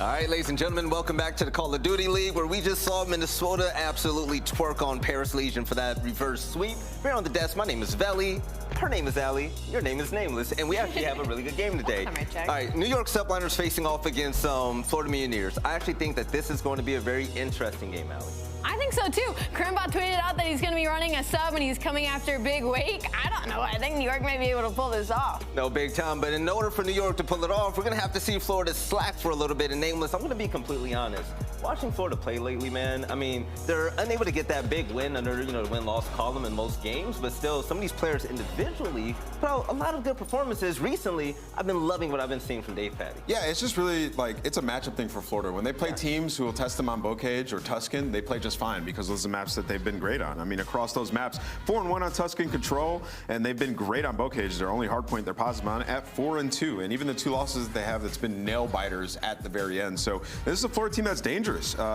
All right, ladies and gentlemen, welcome back to the Call of Duty League, where we just saw Minnesota absolutely twerk on Paris Legion for that reverse sweep. Here on the desk, my name is Velly, her name is Allie, your name is Nameless, and we actually have a really good game today. All right, New York Subliners facing off against Florida Mutineers. I actually think that this is going to be a very interesting game, Allie. I think so too. Crimbot tweeted out that he's going to be running a sub and he's coming after Big Wake. I don't know. I think New York may be able to pull this off. No, big time. But in order for New York to pull it off, we're going to have to see Florida slack for a little bit. And Nameless, I'm going to be completely honest. Watching Florida play lately, man, I mean, they're unable to get that big win under, you know, the win-loss column in most games. But still, some of these players individually put out a lot of good performances. Recently, I've been loving what I've been seeing from DavePatty. Yeah, it's just really, like, it's a matchup thing for Florida. When they play teams who will test them on Bocage or Tuscan, they play just fine because those are the maps that they've been great on. I mean, across those maps, 4-1 on Tuscan Control, and they've been great on Bocage. Their only hard point they're positive on at 4-2. And even the 2 losses that they have, that's been nail biters at the very end. So this is a Florida team that's dangerous.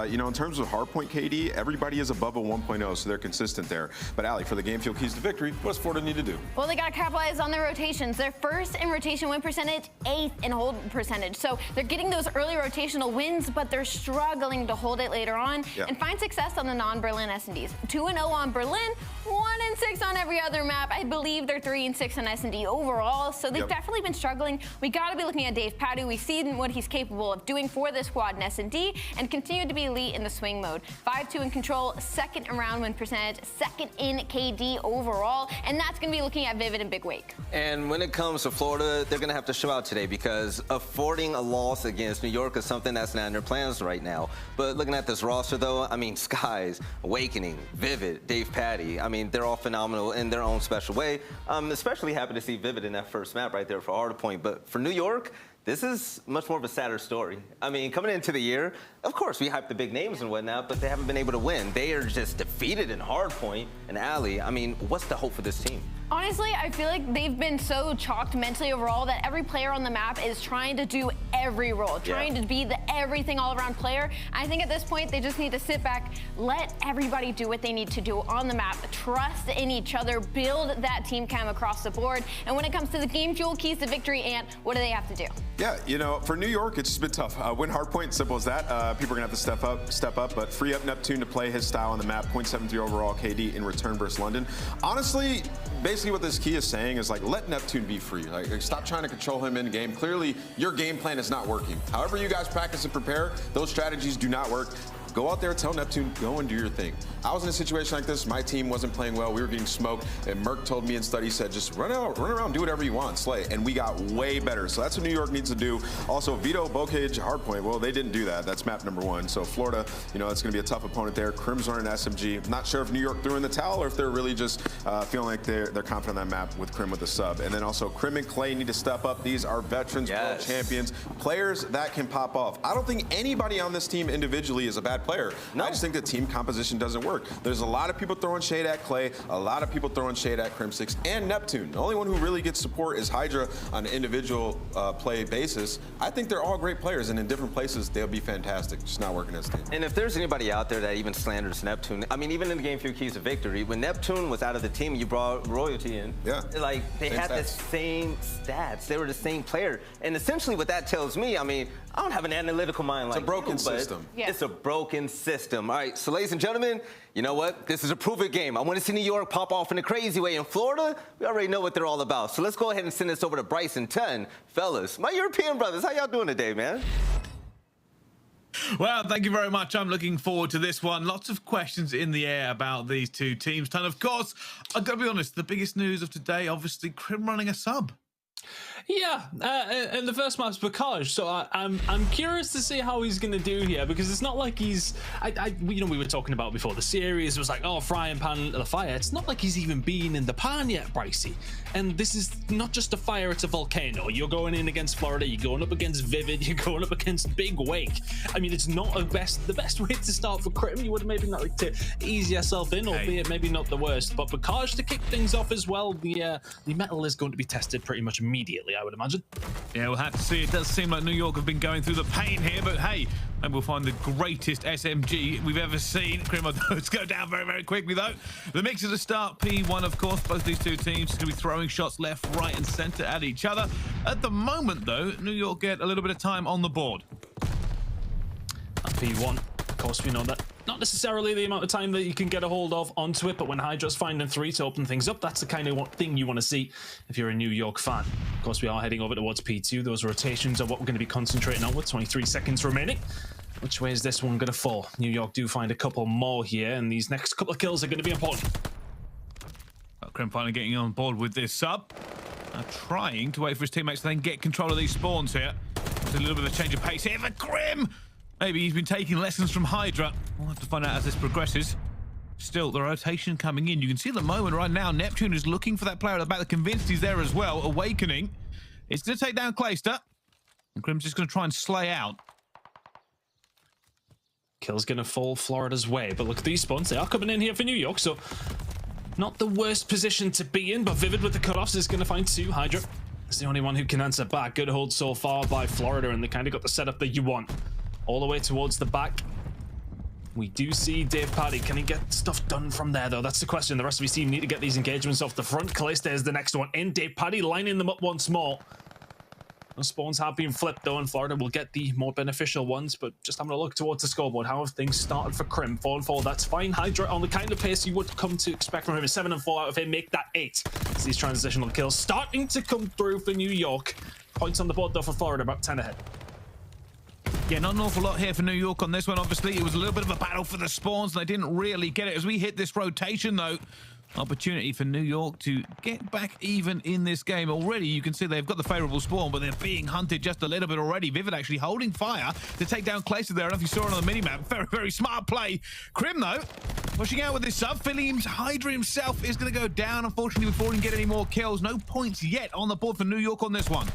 You know, in terms of hard point KD, everybody is above a 1.0, so they're consistent there. But Allie, for the game field keys to victory, what does Florida need to do? Well, they got to capitalize on their rotations. They're first in rotation win percentage, 8th in hold percentage. So they're getting those early rotational wins, but they're struggling to hold it later on and find success on the non-Berlin S&Ds. 2-0 on Berlin, 1-6 on every other map. I believe they're 3-6 on S&D overall, so they've definitely been struggling. We got to be looking at DavePatty. We've seen what he's capable of doing for this squad in S&D and continue to be elite in the swing mode. 5-2 in control, 2nd in round win percentage, 2nd in KD overall, and that's going to be looking at Vivid and Big Wake. And when it comes to Florida, they're going to have to show out today because affording a loss against New York is something that's not in their plans right now. But looking at this roster, though, I mean, Skies, Owakening, Vivid, DavePatty, I mean, they're all phenomenal in their own special way. I'm especially happy to see Vivid in that first map right there for Hard Point. But for New York, this is much more of a sadder story. I mean, coming into the year, of course, we hype the big names and whatnot, but they haven't been able to win. They are just defeated in Hardpoint and Alley. I mean, what's the hope for this team? Honestly, I feel like they've been so chalked mentally overall that every player on the map is trying to do every role, trying to be the everything all-around player. I think at this point, they just need to sit back, let everybody do what they need to do on the map, trust in each other, build that team chem across the board. And when it comes to the game fuel keys to victory, Ant, what do they have to do? Yeah, you know, for New York, it's just been tough. Win Hardpoint, simple as that. People are going to have to step up, but free up Neptune to play his style on the map, 0.73 overall KD in return versus London. Honestly, basically what this key is saying is, like, let Neptune be free. Like, stop trying to control him in game. Clearly, your game plan is not working. However you guys practice and prepare, those strategies do not work. Go out there, tell Neptune, go and do your thing. I was in a situation like this. My team wasn't playing well. We were getting smoked. And Merc told me in study, said, just run around, do whatever you want, slay. And we got way better. So that's what New York needs to do. Also, Vito, Bocage, Hardpoint, well, they didn't do that. That's map number 1. So Florida, you know, it's going to be a tough opponent there. Crims are an SMG. Not sure if New York threw in the towel or if they're really just feeling like they're confident on that map with Crim with the sub. And then also Crim and Clay need to step up. These are veterans, world champions, players that can pop off. I don't think anybody on this team individually is a bad player. No. I just think the team composition doesn't work. There's a lot of people throwing shade at Clay, a lot of people throwing shade at Crimsix and Neptune. The only one who really gets support is HyDra on an individual play basis. I think they're all great players, and in different places, they'll be fantastic. Just not working as a team. And if there's anybody out there that even slanders Neptune, I mean, even in the game few keys of victory, when Neptune was out of the team, you brought Royalty in. Yeah. Like, they had the same stats. They were the same player. And essentially what that tells me, I mean, I don't have an analytical mind like it's a broken system. It's a broken system. All right, so ladies and gentlemen, you know what? This is a prove-it game. I want to see New York pop off in a crazy way. In Florida, we already know what they're all about. So let's go ahead and send this over to Bryce and Ton. Fellas, my European brothers, how y'all doing today, man? Well, thank you very much. I'm looking forward to this one. Lots of questions in the air about these two teams. Ton, of course, I've got to be honest, the biggest news of today, obviously, Crim running a sub. Yeah, and the first map's Bocage, so I'm curious to see how he's going to do here, because it's not like he's, you know, we were talking about before the series was like, oh, frying pan the fire. It's not like he's even been in the pan yet, Brycey. And this is not just a fire, it's a volcano. You're going in against Florida, you're going up against Vivid, you're going up against Big Wake. I mean, it's not the best way to start for Crim. You would maybe not like to ease yourself in, albeit maybe not the worst. But Bocage to kick things off as well, the metal is going to be tested pretty much immediately, I would imagine. Yeah, we'll have to see. It does seem like New York have been going through the pain here, but hey, maybe we'll find the greatest SMG we've ever seen. Let's go down very, very quickly, though. The mix is a start. P1, of course. Both these two teams are going to be throwing shots left, right, and center at each other. At the moment, though, New York get a little bit of time on the board. P1. Of course, we know that not necessarily the amount of time that you can get a hold of onto it, but when HyDra's finding 3 to open things up, that's the kind of thing you want to see if you're a New York fan. Of course, we are heading over towards P2. Those rotations are what we're going to be concentrating on with 23 seconds remaining. Which way is this one going to fall? New York do find a couple more here, and these next couple of kills are going to be important. Crim finally getting on board with this sub. Trying to wait for his teammates to then get control of these spawns here. There's a little bit of a change of pace here for Crim. Maybe he's been taking lessons from HyDra. We'll have to find out as this progresses. Still, the rotation coming in. You can see at the moment right now, Neptune is looking for that player at the back. They're convinced he's there as well. Owakening. It's going to take down Clayster. And Crim's just going to try and slay out. Kill's going to fall Florida's way. But look at these spawns. They are coming in here for New York, so not the worst position to be in. But Vivid with the cutoffs is going to find 2. HyDra is the only one who can answer back. Good hold so far by Florida, and they kind of got the setup that you want. All the way towards the back. We do see Dave Paddy. Can he get stuff done from there, though? That's the question. The rest of his team need to get these engagements off the front. Clayster is the next one in. Dave Paddy lining them up once more. The spawns have been flipped, though, and Florida will get the more beneficial ones. But just having a look towards the scoreboard, how have things started for Crim? 4-4, that's fine. HyDra on the kind of pace you would come to expect from him. 7-4 out of him, make that 8. It's these transitional kills starting to come through for New York. Points on the board, though, for Florida, about 10 ahead. Yeah, not an awful lot here for New York on this one. Obviously, it was a little bit of a battle for the spawns. They didn't really get it. As we hit this rotation, though, opportunity for New York to get back even in this game. Already, you can see they've got the favorable spawn, but they're being hunted just a little bit already. Vivid actually holding fire to take down Clayster there. I don't know if you saw it on the minimap. Very, very smart play. Crim, though, pushing out with this sub. Phillies, HyDra himself is going to go down, unfortunately, before he can get any more kills. No points yet on the board for New York on this one.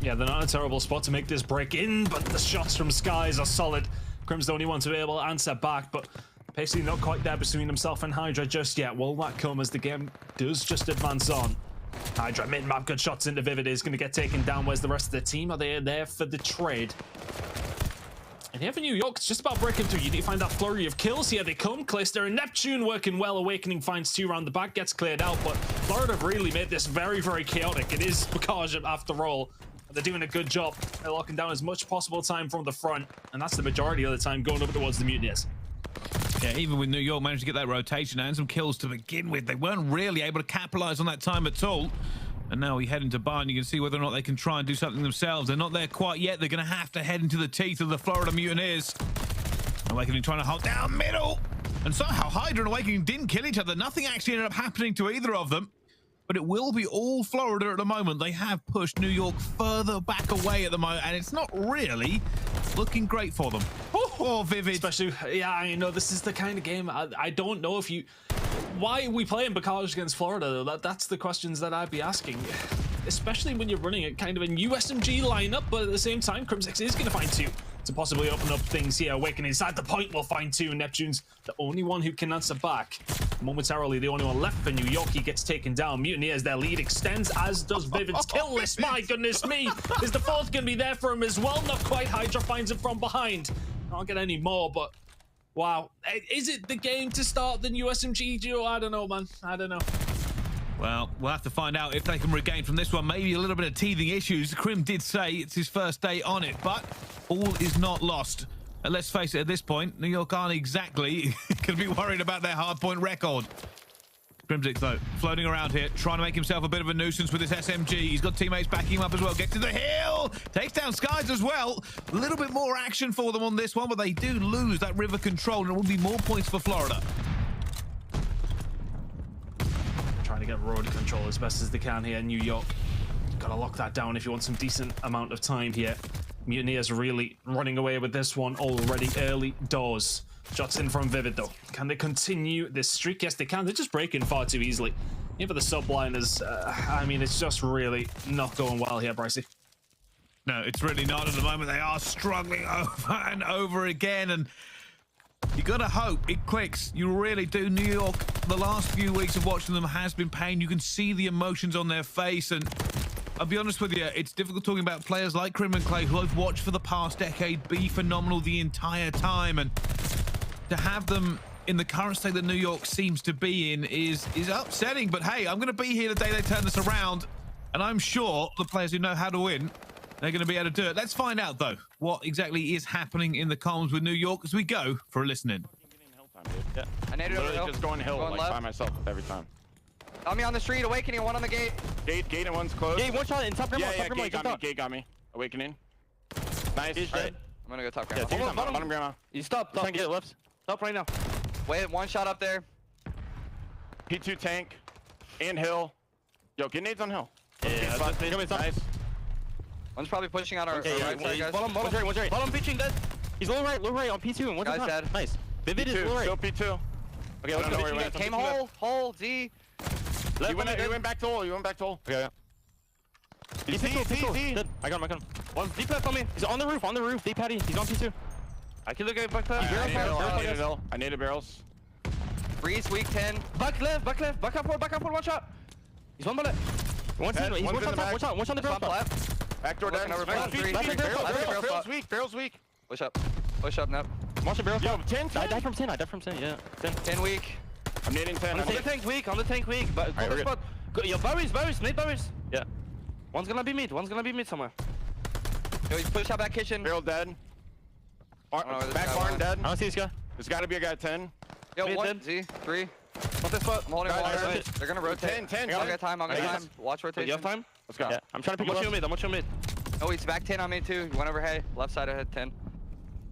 Yeah, they're not a terrible spot to make this break in, but the shots from Skies are solid. Crim's the only one to be able to answer back, but basically not quite there between himself and HyDra just yet. Will that come as the game does just advance on? HyDra mid-map, good shots into Vivid, is going to get taken down. Where's the rest of the team? Are they there for the trade? And here for New York, it's just about breaking through. You need to find that flurry of kills. Here they come. Clayster and Neptune working well. Awakening finds 2 around the back, gets cleared out, but Florida have really made this very, very chaotic. It is Prakash after all. They're doing a good job. They're locking down as much possible time from the front, and that's the majority of the time going over towards the Mutineers. Yeah, even with New York managed to get that rotation and some kills to begin with, they weren't really able to capitalize on that time at all. And now we head into Bar, and you can see whether or not they can try and do something themselves. They're not there quite yet. They're going to have to head into the teeth of the Florida Mutineers. Awakening trying to hold down middle. And somehow HyDra and Awakening didn't kill each other. Nothing actually ended up happening to either of them. But it will be all Florida at the moment. They have pushed New York further back away at the moment, and it's not really looking great for them. Oh, Vivid. Especially, yeah, I know this is the kind of game, I don't know if you... Why are we playing Prakash against Florida, though? That's the questions that I'd be asking. Especially when you're running a kind of a new SMG lineup, but at the same time, Crimsix is going to find 2 to possibly open up things here. Awakening inside the point will find 2. Neptune's the only one who can answer back. Momentarily, the only one left for New York. He gets taken down. Mutineers, their lead extends, as does Vivid's kill list. My goodness me. Is the 4th going to be there for him as well? Not quite. HyDra finds him from behind. I don't get any more, but wow. Is it the game to start the new SMG duo? I don't know, man. I don't know. Well, we'll have to find out if they can regain from this one. Maybe a little bit of teething issues. Crim did say it's his first day on it, but all is not lost. And let's face it, at this point, New York aren't exactly going to be worried about their hardpoint record. Crimsix, though, floating around here, trying to make himself a bit of a nuisance with his SMG. He's got teammates backing him up as well. Get to the hill! Takes down Skies as well. A little bit more action for them on this one, but they do lose that river control, and it will be more points for Florida. Trying to get road control as best as they can here in New York. Gotta lock that down if you want some decent amount of time here. Mutineers really running away with this one already early doors. Shots in from Vivid, though. Can they continue this streak? Yes, they can. They're just breaking far too easily. Even for the subliners, I mean, it's just really not going well here, Brycey. No, it's really not at the moment. They are struggling over and over again, and you gotta hope it clicks. You really do. New York, the last few weeks of watching them has been pain. You can see the emotions on their face, and I'll be honest with you, it's difficult talking about players like Crim and Clay, who I've watched for the past decade, be phenomenal the entire time, and to have them in the current state that New York seems to be in is upsetting. But hey, I'm going to be here the day they turn this around, and I'm sure the players who know how to win they're going to be able to do it. Let's find out, though, what exactly is happening in the comms with New York as we go for a listen-in. Yeah. I need Literally just going hill like by myself every time. On me on the street, Awakening, one on the gate. Gate and one's closed. Gate, one shot in top grandma. Yeah, gate got me. Awakening. Nice. He's dead. I'm gonna go top grandma. Yeah, bottom grandma. You stop get left. Stop right now. Wait, one shot up there. P2 tank and hill. Yo, get nades on hill. Yeah, nice. One's probably pushing out our right side, guys. One's right. Bottom pitching dead. He's low right on P2 and one's Guy's top. dead. Nice. Vivid is low right. Still P2. Okay, let's go. Came hole, Z. You went back to hole. Okay, yeah. He's P2. Dead. I got him. One's deep left on me. He's on the roof. Deep patty. He's on P2. I killed the guy back left. I need barrels. Breeze, weak 10. Back left. Back up for one shot. He's one bullet. One shot on the barrel left. Backdoor down. Barrel's weak. Push up, Nep. Watch the barrel. Yo, 10. I died from 10, yeah. 10 weak. I'm nading 10. On the tank weak. But go to spot. Yo, Burries, nade Burries. Yeah. One's gonna be mid somewhere. Yo, he's push out back kitchen. Barrel dead. Back barn dead. I don't see this guy. There's gotta be a guy at 10. Yo, one, Z, 3. Put this foot. I'm holding water. They're gonna rotate. 10. I'll get time. Watch rotation. You have time? Let's go. Yeah. I'm trying to pick I'm watching mid. Oh, he's back 10 on me too. He went over hay. Left side ahead 10.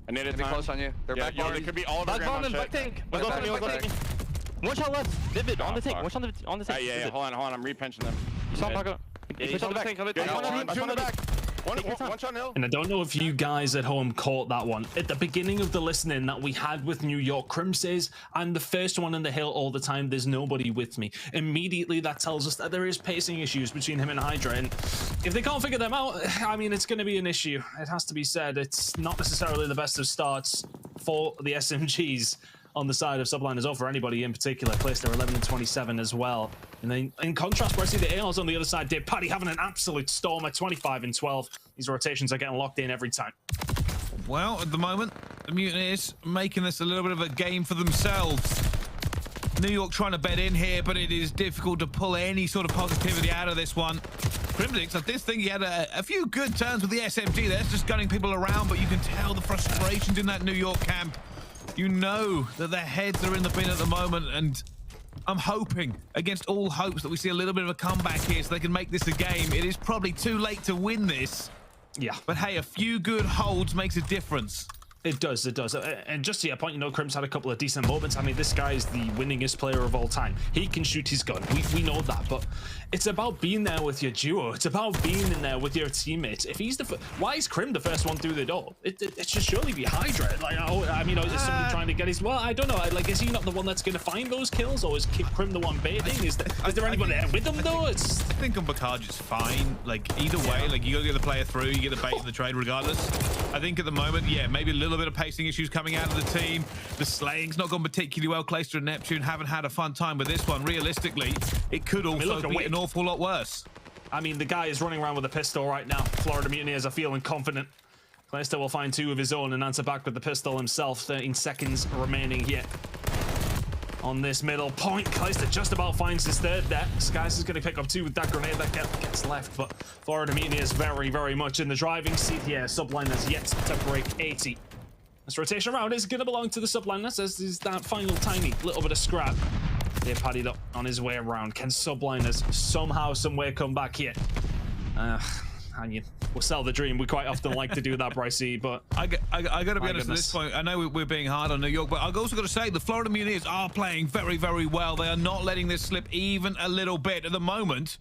I need it. Be close on you. They're back barn. They could be all over back barn and back tank. One shot left. Vivid on the tank. One shot on the tank. Yeah. Hold on. I'm repinching them. You saw him back up. He's on the tank. Two in the back. One shot hill. And I don't know if you guys at home caught that one. At the beginning of the listening that we had with New York, Crim says, I'm the first one in the hill all the time. There's nobody with me. Immediately, that tells us that there is pacing issues between him and HyDra. And if they can't figure them out, I mean, it's going to be an issue. It has to be said. It's not necessarily the best of starts for the SMGs on the side of Subliners, or for anybody in particular. Clayster 11 and 27 as well. And then in contrast, where I see the ARs on the other side, Paddy having an absolute storm at 25 and 12. These rotations are getting locked in every time. Well, at the moment, the Mutineers making this a little bit of a game for themselves. New York trying to bet in here, but it is difficult to pull any sort of positivity out of this one. Crimsix, I did think he had a few good turns with the SMG there, just gunning people around, but you can tell the frustrations in that New York camp. You know that their heads are in the bin at the moment, and I'm hoping, against all hopes, that we see a little bit of a comeback here so they can make this a game. It is probably too late to win this. Yeah. But hey, a few good holds makes a difference. It does. And just to your point, you know, Crim's had a couple of decent moments. I mean, this guy is the winningest player of all time. He can shoot his gun. We know that, but it's about being there with your duo. It's about being in there with your teammates. If he's the why is Crim the first one through the door? It should surely be HyDra. Like, I mean, is somebody trying to get his? Well, I don't know. Like, is he not the one that's going to find those kills, or is Crim the one baiting? Is there anybody there with him though? I think on Bakaj it's fine. Like, either way, like, you got to get the player through, you get the bait in the trade regardless. I think at the moment, yeah, maybe a little bit of pacing issues coming out of the team. The slaying's not gone particularly well. Clayster and Neptune haven't had a fun time with this one. Realistically, it could also be an awful lot worse. I mean, the guy is running around with a pistol right now. Florida Mutineers are feeling confident. Clayster will find two of his own and answer back with the pistol himself. 13 seconds remaining here on this middle point. Clayster just about finds his third there. Skies is going to pick up two with that grenade that gets left, but Florida Mutineers very, very much in the driving seat here. Subliners yet to break 80. This rotation round is going to belong to the Subliners, as is that final tiny little bit of scrap. They're padded up on his way around. Can Subliners somehow, somewhere come back here? And we'll sell the dream. We quite often like to do that, Brycey, but I got to be honest at this point. I know we're being hard on New York, but I've also got to say the Florida Mutineers are playing very, very well. They are not letting this slip even a little bit. At the moment,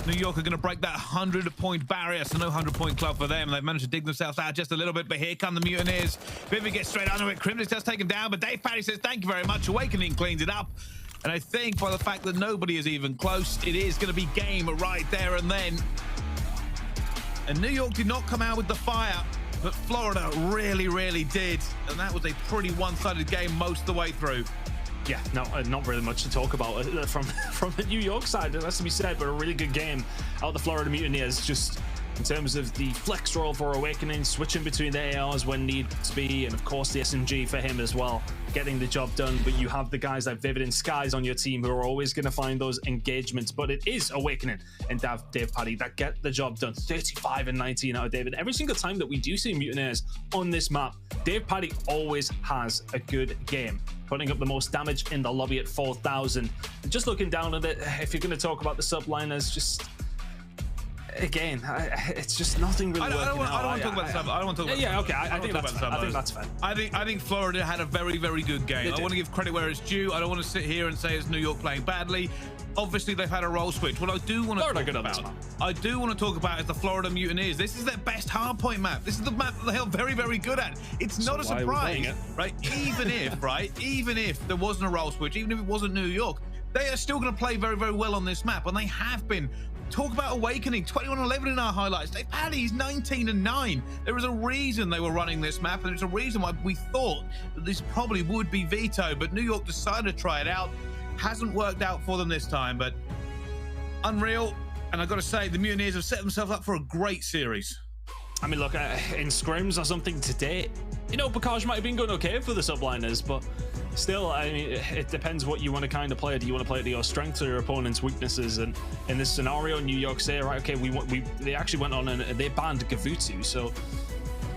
New York are going to break that 100-point barrier, so no 100-point club for them. They've managed to dig themselves out just a little bit, but here come the Mutineers. Vivid gets straight under it. Crimsix does take him down, but Paddy says, thank you very much. Awakening cleans it up. And I think by the fact that nobody is even close, it is going to be game right there and then. And New York did not come out with the fire, but Florida really, really did. And that was a pretty one-sided game most of the way through. Yeah, no, not really much to talk about from the New York side. It has to be said, but a really good game out the Florida Mutineers. Just in terms of the flex role for Owakening, switching between the ARs when needs be, and of course the SMG for him as well, getting the job done. But you have the guys like Vivid and Skies on your team who are always going to find those engagements. But it is Owakening and DavePaDi that get the job done. 35 and 19 out of David. Every single time that we do see Mutineers on this map, DavePaDi always has a good game, putting up the most damage in the lobby at 4,000. Just looking down at it, if you're going to talk about the Subliners, just again, it's just nothing really working out. I don't want to talk about the sub. I don't want to talk about. Yeah, okay. I think that's fair. I think that's fair. I think Florida had a very, very good game. I want to give credit where it's due. I don't want to sit here and say it's New York playing badly. Obviously, they've had a role switch. What I do want to talk about is the Florida Mutineers. This is their best hardpoint map. This is the map that they are very, very good at. It's not a surprise, right? Even if there wasn't a role switch, even if it wasn't New York, they are still going to play very, very well on this map, and they have been. Talk about Owakening, 21-11 in our highlights. DavePaDi's 19-9. There is a reason they were running this map, and there's a reason why we thought that this probably would be vetoed, but New York decided to try it out. Hasn't worked out for them this time, but unreal. And I've got to say, the Mutineers have set themselves up for a great series. I mean, look, in scrims or something today, you know, Bakaj might have been going okay for the Subliners, but still, I mean, it depends what you want to kind of play. Do you want to play to your strengths or your opponent's weaknesses? And in this scenario, New York say, right, okay, they actually went on and they banned Gavutsu. So,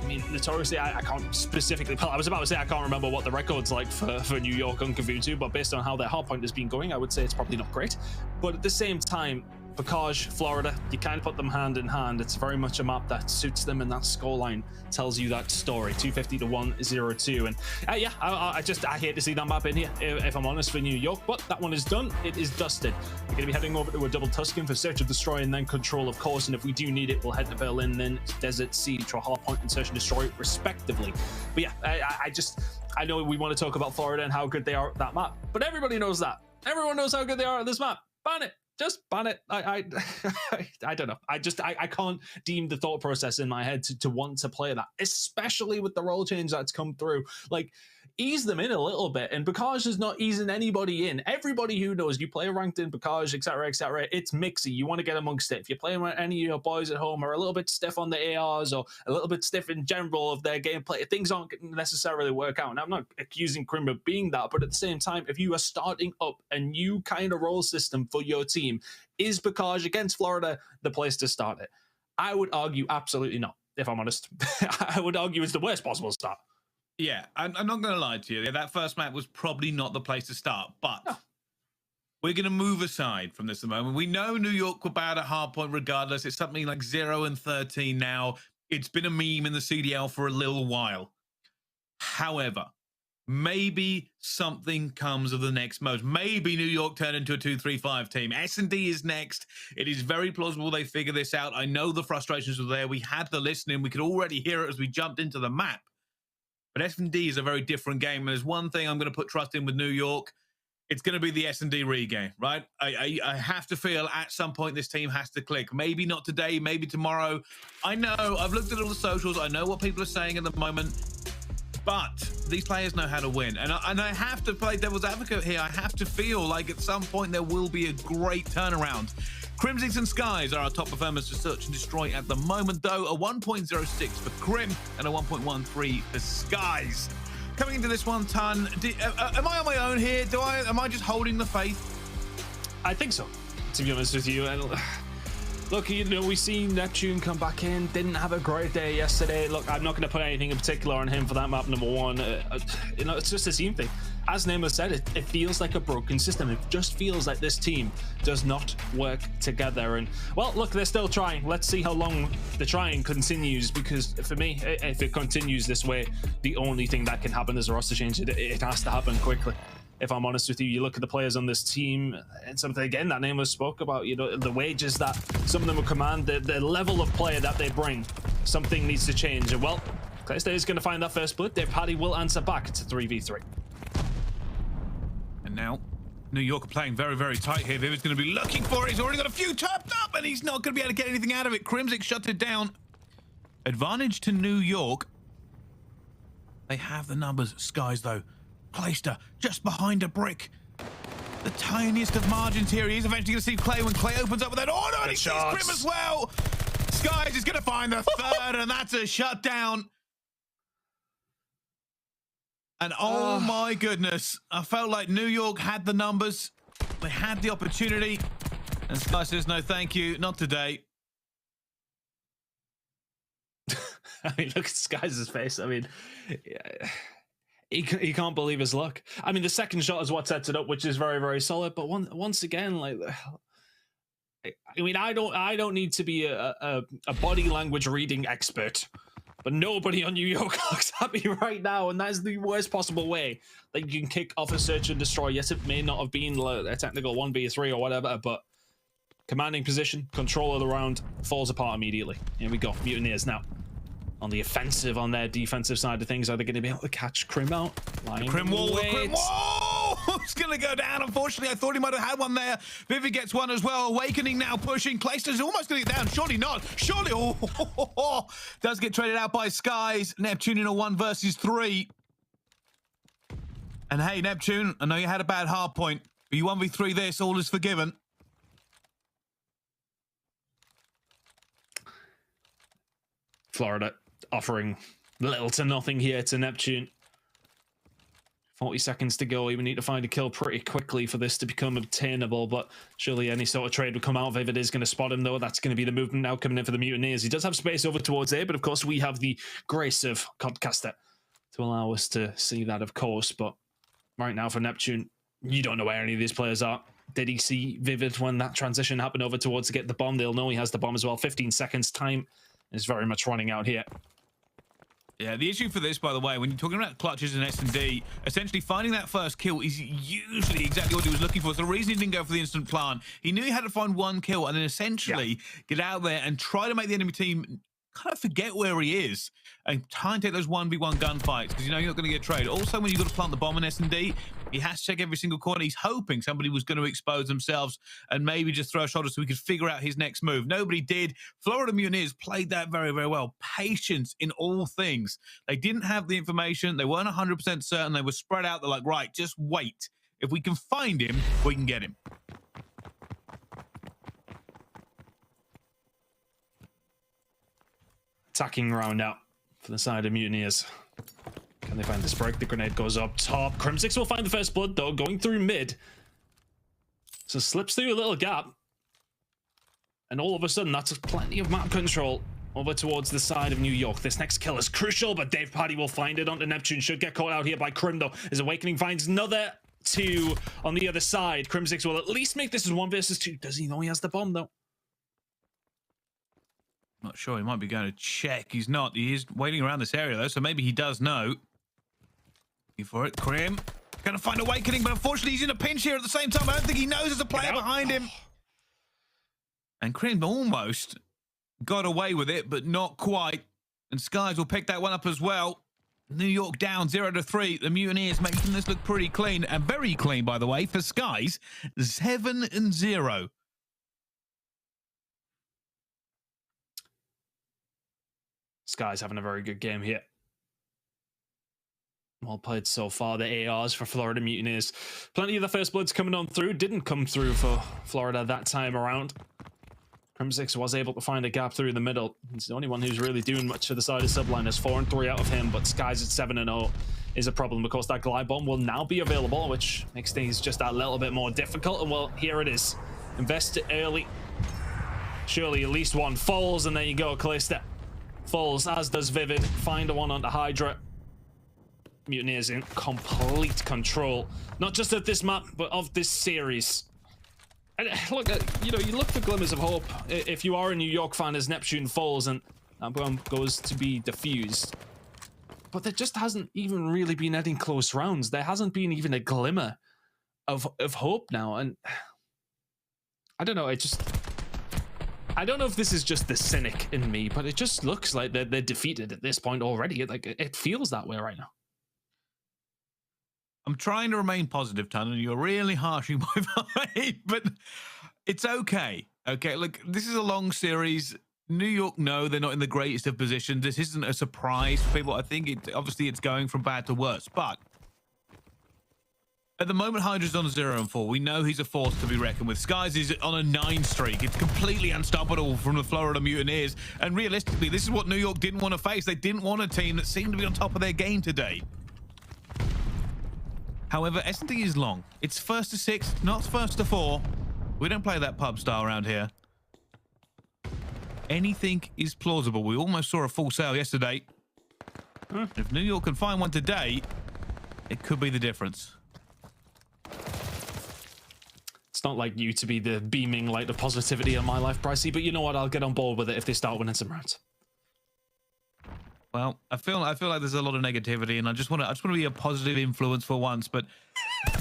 I mean, notoriously, I can't specifically. I was about to say I can't remember what the record's like for New York on Gavutsu, but based on how their hardpoint has been going, I would say it's probably not great. But at the same time, Bakaj, Florida, you kind of put them hand in hand. It's very much a map that suits them, and that scoreline tells you that story. 250 to 102. And yeah, I hate to see that map in here, if I'm honest, for New York, but that one is done. It is dusted. We're going to be heading over to a double Tuscan for Search and Destroy and then Control, of course. And if we do need it, we'll head to Berlin, then Desert Siege for Hardpoint and Search and Destroy, respectively. But yeah, I know we want to talk about Florida and how good they are at that map, but everybody knows that. Everyone knows how good they are at this map. Ban it. Just ban it. I don't know. I can't deem the thought process in my head to want to play that, especially with the role change that's come through. Like, ease them in a little bit, and Bakaj is not easing anybody in. Everybody who knows you play ranked in Bakaj, etc., it's mixy. You want to get amongst it. If you're playing with any of your boys at home are a little bit stiff on the ARs or a little bit stiff in general of their gameplay, things aren't necessarily work out. And I'm not accusing Crim of being that, but at the same time, if you are starting up a new kind of role system for your team, is Bakaj against Florida the place to start it? I would argue absolutely not, if I'm honest. I would argue it's the worst possible start. Yeah, I'm not going to lie to you. That first map was probably not the place to start, but we're going to move aside from this at the moment. We know New York were bad at hardpoint regardless. It's something like 0 and 13 now. It's been a meme in the CDL for a little while. However, maybe something comes of the next mode. Maybe New York turn into a 2-3-5 team. S&D is next. It is very plausible they figure this out. I know the frustrations were there. We had the listening. We could already hear it as we jumped into the map. But S&D is a very different game. And there's one thing I'm going to put trust in with New York. It's going to be the S&D regame, right? I have to feel at some point this team has to click. Maybe not today, maybe tomorrow. I know, I've looked at all the socials. I know what people are saying at the moment. But these players know how to win. And I have to play devil's advocate here. I have to feel like at some point there will be a great turnaround. Crimsix and Skies are our top performers to Search and Destroy at the moment, though. A 1.06 for Crim and a 1.13 for Skies. Coming into this one, Ton, am I on my own here? Am I just holding the faith? I think so, to be honest with you. Look, you know, we seen Neptune come back in, didn't have a great day yesterday. Look, I'm not going to put anything in particular on him for that map, number one. You know, it's just a team thing. As Nemo said, it feels like a broken system. It just feels like this team does not work together. And, well, look, they're still trying. Let's see how long the trying continues, because for me, if it continues this way, the only thing that can happen is a roster change. It has to happen quickly. If I'm honest with you, you look at the players on this team and something, again, that Nemo spoke about, you know, the wages that some of them will command, the level of player that they bring, something needs to change. And, well, Clayster is going to find that first split. DavePaDi will answer back. It's a 3v3. And now, New York are playing very, very tight here. Vivid's going to be looking for it. He's already got a few tapped up, and he's not going to be able to get anything out of it. Crimsix shuts it down. Advantage to New York. They have the numbers. Skies, though. Clayster just behind a brick. The tiniest of margins here. He's eventually going to see Clay when Clay opens up with that. Oh, no, and he sees Crim as well. Skies is going to find the third, and that's a shutdown. And oh my goodness, I felt like New York had the numbers. They had the opportunity. And Sky says, no, thank you, not today. I mean, look at Skies' face. I mean, he can't believe his luck. I mean, the second shot is what sets it up, which is very, very solid. But once again, like, I mean, I don't need to be a body language reading expert, but nobody on New York looks happy right now, and that is the worst possible way that you can kick off a search and destroy. Yes, it may not have been a technical 1v3 or whatever, but commanding position, control of the round, falls apart immediately. Here we go, Mutineers now on the offensive, on their defensive side of things. Are they going to be able to catch Crim out? Crim wall, it's going to go down. Unfortunately, I thought he might have had one there. Vivid gets one as well. Awakening now pushing. Clayster's almost going to get down. Surely not. Surely. Does get traded out by Skies. Neptune in a 1 versus 3. And hey, Neptune, I know you had a bad hard point, but you 1v3 this, all is forgiven. Florida offering little to nothing here to Neptune. 40 seconds to go. We need to find a kill pretty quickly for this to become obtainable, but surely any sort of trade would come out. Vivid is going to spot him, though. That's going to be the movement now coming in for the Mutineers. He does have space over towards A, but of course we have the grace of Codcaster to allow us to see that, of course. But right now for Neptune, you don't know where any of these players are. Did he see Vivid when that transition happened over towards to get the bomb? They'll know he has the bomb as well. 15 seconds time is very much running out here. Yeah, the issue for this, by the way, when you're talking about clutches and S&D, essentially finding that first kill is usually exactly what he was looking for. So the reason he didn't go for the instant plant, he knew he had to find one kill and then essentially get out there and try to make the enemy team kind of forget where he is and try and take those 1v1 gunfights, because you know you're not going to get traded. Also, when you've got to plant the bomb in S&D, he has to check every single corner. He's hoping somebody was going to expose themselves and maybe just throw a shoulder so he could figure out his next move. Nobody did. Florida Mutineers played that very, very well. Patience in all things. They didn't have the information. They weren't 100% certain. They were spread out. They're like, right, just wait. If we can find him, we can get him. Attacking round out for the side of Mutineers. Can they find this break? The grenade goes up top. Crimsix will find the first blood, though, going through mid. So slips through a little gap. And all of a sudden, that's plenty of map control over towards the side of New York. This next kill is crucial, but Dave Paddy will find it onto Neptune. Should get caught out here by Crim, though, as Awakening finds another 2 on the other side. Crimsix will at least make this as 1 versus 2. Does he know he has the bomb, though? Not sure. He might be going to check. He's not. He is waiting around this area, though, so maybe he does know. Go for it. Crim. Going to find Awakening, but unfortunately he's in a pinch here at the same time. I don't think he knows there's a player behind him. And Crim almost got away with it, but not quite. And Skies will pick that one up as well. New York down 0-3. The Mutineers making this look pretty clean, and very clean, by the way, for Skies. 7-0. Skies having a very good game here. Well played so far. The ARs for Florida Mutineers. Plenty of the first bloods coming on through. Didn't come through for Florida that time around. Crimsix was able to find a gap through the middle. He's the only one who's really doing much for the side of Subliners. 4-3 out of him, but Skies at 7-0 is a problem. Of course, that glide bomb will now be available, which makes things just that little bit more difficult. And well, here it is. Invest it early. Surely at least one falls, and there you go, Clayster. Falls, as does Vivid. Find a one onto HyDra. Mutineers in complete control, not just of this map, but of this series. And look, you know, you look for glimmers of hope if you are a New York fan as Neptune falls and that bomb goes to be defused. But there just hasn't even really been any close rounds. There hasn't been even a glimmer of hope now, and I don't know. I don't know if this is just the cynic in me, but it just looks like they're defeated at this point already. It feels that way right now. I'm trying to remain positive, Tan, and you're really harshing my vibe, but it's okay. Okay, look, this is a long series. New York, no, they're not in the greatest of positions. This isn't a surprise for people. I think obviously it's going from bad to worse, but At the moment, HyDra's on 0-4. We know he's a force to be reckoned with. Skies is on a 9 streak. It's completely unstoppable from the Florida Mutineers. And realistically, this is what New York didn't want to face. They didn't want a team that seemed to be on top of their game today. However, S&D is long. It's 1st to 6, not 1st to 4. We don't play that pub style around here. Anything is plausible. We almost saw a full sale yesterday. If New York can find one today, it could be the difference. It's not like you to be the beaming light of positivity in my life, Pricey, but you know what? I'll get on board with it if they start winning some rounds. Well, I feel like there's a lot of negativity, and I just want to be a positive influence for once. But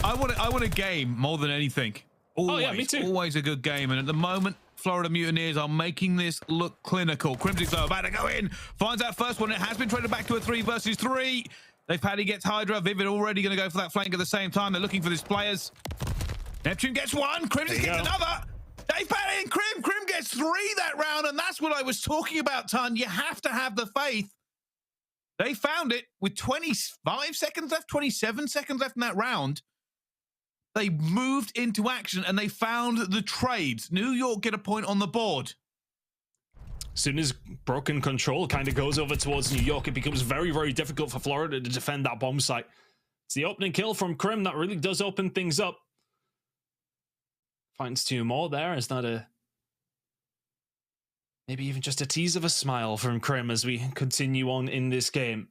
I want a game more than anything. Always, oh yeah, me too. Always a good game, and at the moment, Florida Mutineers are making this look clinical. Crimsix though about to go in, finds that first one. It has been traded back to a 3 versus 3. TJHaly gets HyDra. Vivid already going to go for that flank at the same time. They're looking for these players. Neptune gets one. Crimsix gets another. TJHaly and Crim gets 3 that round, and that's what I was talking about, Ton. You have to have the faith. They found it with 25 seconds left, 27 seconds left in that round. They moved into action and they found the trades. New York get a point on the board. As soon as broken control kind of goes over towards New York, it becomes very, very difficult for Florida to defend that bomb site. It's the opening kill from Crim that really does open things up. Finds 2 more there. Is that a... maybe even just a tease of a smile from Crim as we continue on in this game.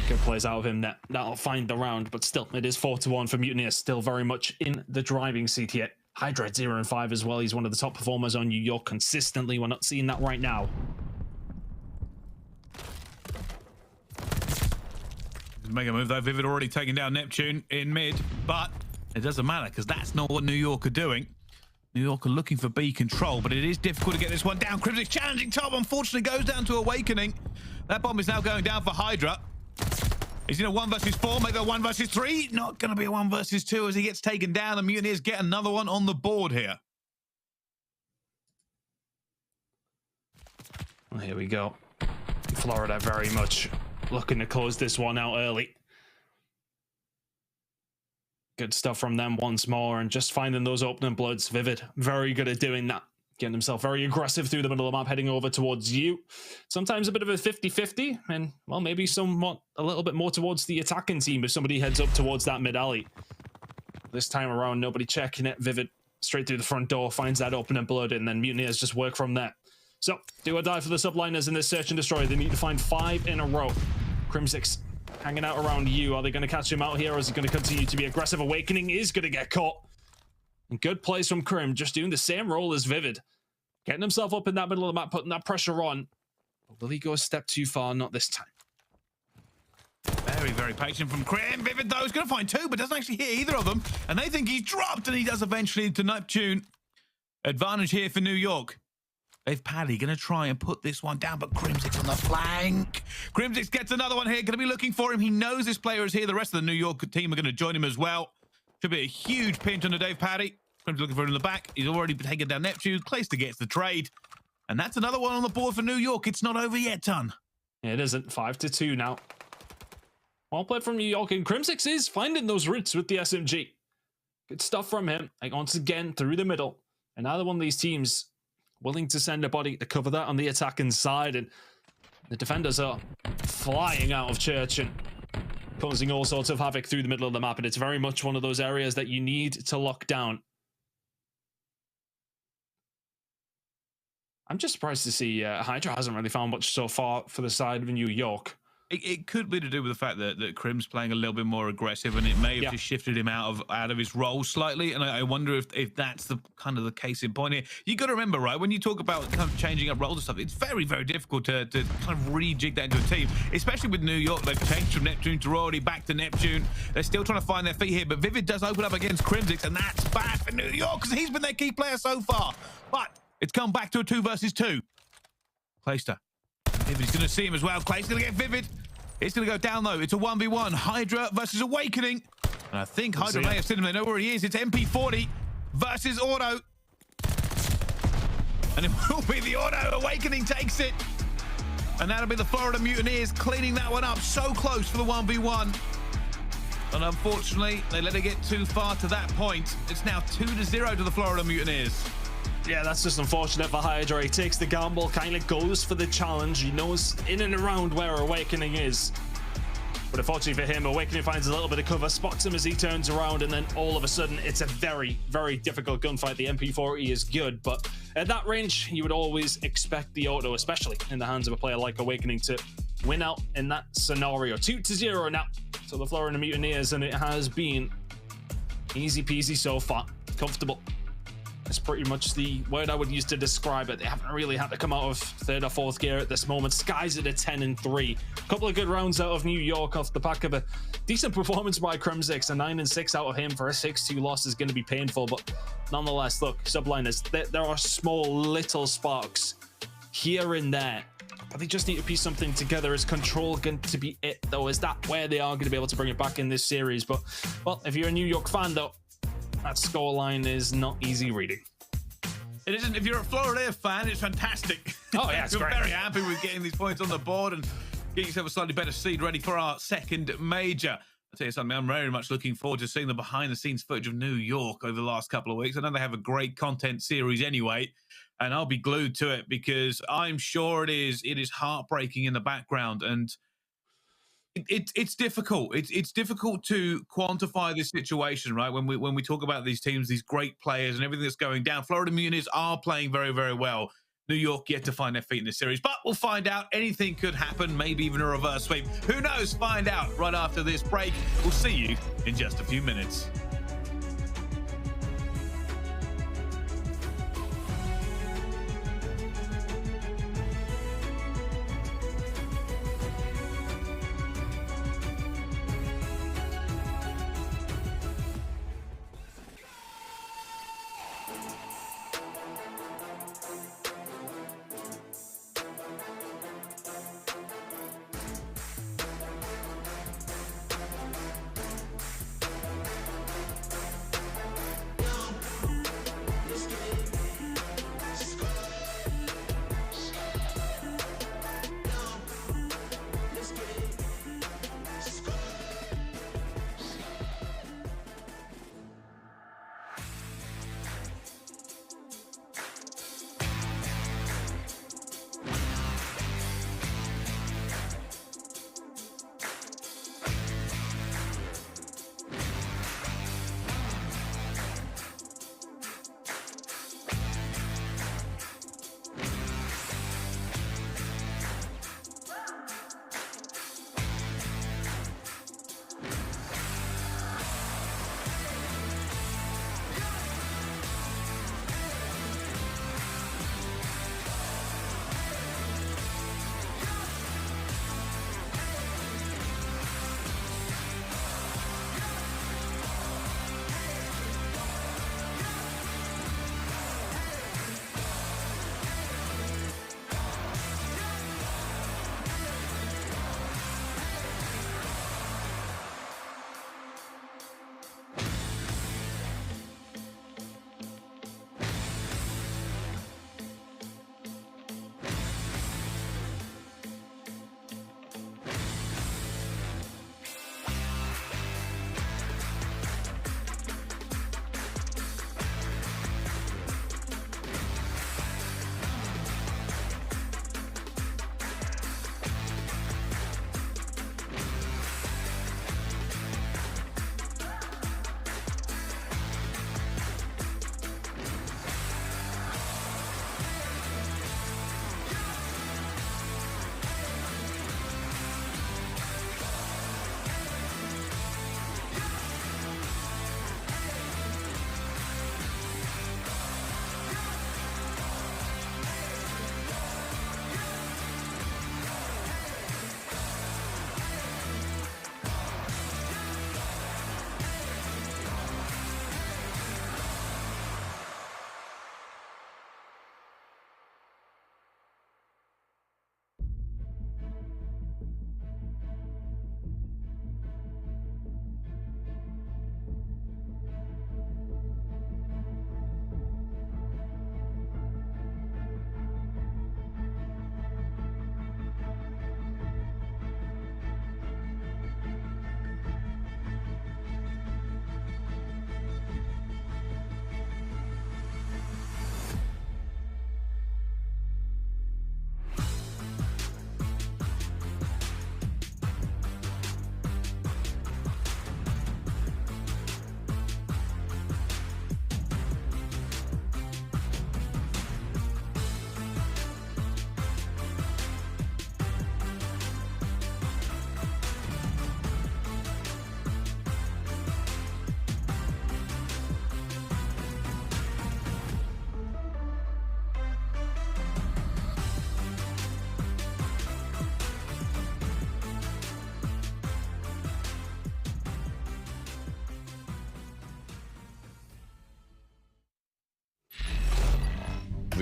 Good plays out of him. That'll find the round, but still, it is 4-1 for Mutineers. Still very much in the driving seat here. HyDra at 0-5 as well. He's one of the top performers on New York consistently. We're not seeing that right now. Mega move though. Vivid already taking down Neptune in mid, but it doesn't matter because that's not what New York are doing. New York are looking for B control, but it is difficult to get this one down. Crimsix challenging top, unfortunately goes down to Owakening. That bomb is now going down for HyDra. He's in a 1 versus 4, make that 1 versus 3. Not going to be a 1 versus 2 as he gets taken down. The Mutineers get another one on the board here. Well, here we go. Florida very much looking to close this one out early. Good stuff from them once more, and just finding those opening bloods. Vivid, very good at doing that. Getting himself very aggressive through the middle of the map, heading over towards you. Sometimes a bit of a 50-50, and, well, maybe somewhat a little bit more towards the attacking team if somebody heads up towards that mid alley. This time around, nobody checking it. Vivid, straight through the front door, finds that opening blood, and then Mutineers just work from there. So, do or die for the Subliners in this search and destroy. They need to find 5 in a row. Crimsix hanging out around you. Are they going to catch him out here, or is he going to continue to be aggressive? Awakening is going to get caught. And good plays from Crim, just doing the same role as Vivid. Getting himself up in that middle of the map, putting that pressure on. Will he go a step too far? Not this time. Very, very patient from Crim. Vivid, though, is going to find 2, but doesn't actually hit either of them. And they think he's dropped, and he does eventually into Neptune. Advantage here for New York. TJHaly going to try and put this one down, but Crimsix on the flank. Crimsix gets another one here. Going to be looking for him. He knows this player is here. The rest of the New York team are going to join him as well. Should be a huge pinch on the TJHaly. Crim's looking for him in the back. He's already taken down Neptune. Clayster gets the trade. And that's another one on the board for New York. It's not over yet, Ton. It isn't. 5-2 now. Well played from New York, and Crimsix is finding those routes with the SMG. Good stuff from him. Like, once again, through the middle. And either one of these teams willing to send a body to cover that on the attacking side. And the defenders are flying out of church and causing all sorts of havoc through the middle of the map. And it's very much one of those areas that you need to lock down. I'm just surprised to see HyDra hasn't really found much so far for the side of New York. It could be to do with the fact that Crim's playing a little bit more aggressive, and it may have just shifted him out of his role slightly. And I wonder if that's the kind of the case in point here. You got to remember, right, when you talk about kind of changing up roles and stuff, it's very, very difficult to kind of rejig that into a team, especially with New York. They've changed from Neptune to already back to Neptune. They're still trying to find their feet here, but Vivid does open up against Crimsix, and that's bad for New York because he's been their key player so far. But it's come back to a 2 versus 2. Clayster. Vivid's going to see him as well. Clayster's going to get Vivid. It's going to go down, though. It's a 1v1. HyDra versus Awakening. And I think HyDra may have seen him. They know where he is. It's MP40 versus Auto. And it will be the Auto. Awakening takes it. And that'll be the Florida Mutineers cleaning that one up. So close for the 1v1. And unfortunately, they let it get too far to that point. It's now 2-0 to the Florida Mutineers. Yeah, that's just unfortunate for HyDra. He takes the gamble, kind of goes for the challenge. He knows in and around where Owakening is. But unfortunately for him, Owakening finds a little bit of cover, spots him as he turns around, and then all of a sudden, it's a very, very difficult gunfight. The MP40 is good, but at that range, you would always expect the auto, especially in the hands of a player like Owakening, to win out in that scenario. 2-0 now to the Florida Mutineers, and it has been easy peasy so far. Comfortable. That's pretty much the word I would use to describe it. They haven't really had to come out of third or fourth gear at this moment. Sky's at a 10-3. A couple of good rounds out of New York off the back of a decent performance by Crimsix. A 9-6 out of him for a 6-2 loss is going to be painful, but nonetheless, look, Subliners, there are small little sparks here and there, but they just need to piece something together. Is control going to be it, though? Is that where they are going to be able to bring it back in this series? But, well, if you're a New York fan, though, that scoreline is not easy reading. It isn't. If you're a Florida fan, it's fantastic. Oh, yeah, it's You're great. very happy with getting these points on the board and getting yourself a slightly better seed ready for our second major. I'll tell you something, I'm very much looking forward to seeing the behind-the-scenes footage of New York over the last couple of weeks. I know they have a great content series anyway, and I'll be glued to it because I'm sure it is heartbreaking in the background, and it's difficult. It's difficult to quantify this situation, right? When we talk about these teams, these great players and everything that's going down. Florida Mutineers are playing very, very well. New York yet to find their feet in this series, but we'll find out. Anything could happen, maybe even a reverse sweep. Who knows? Find out right after this break. We'll see you in just a few minutes.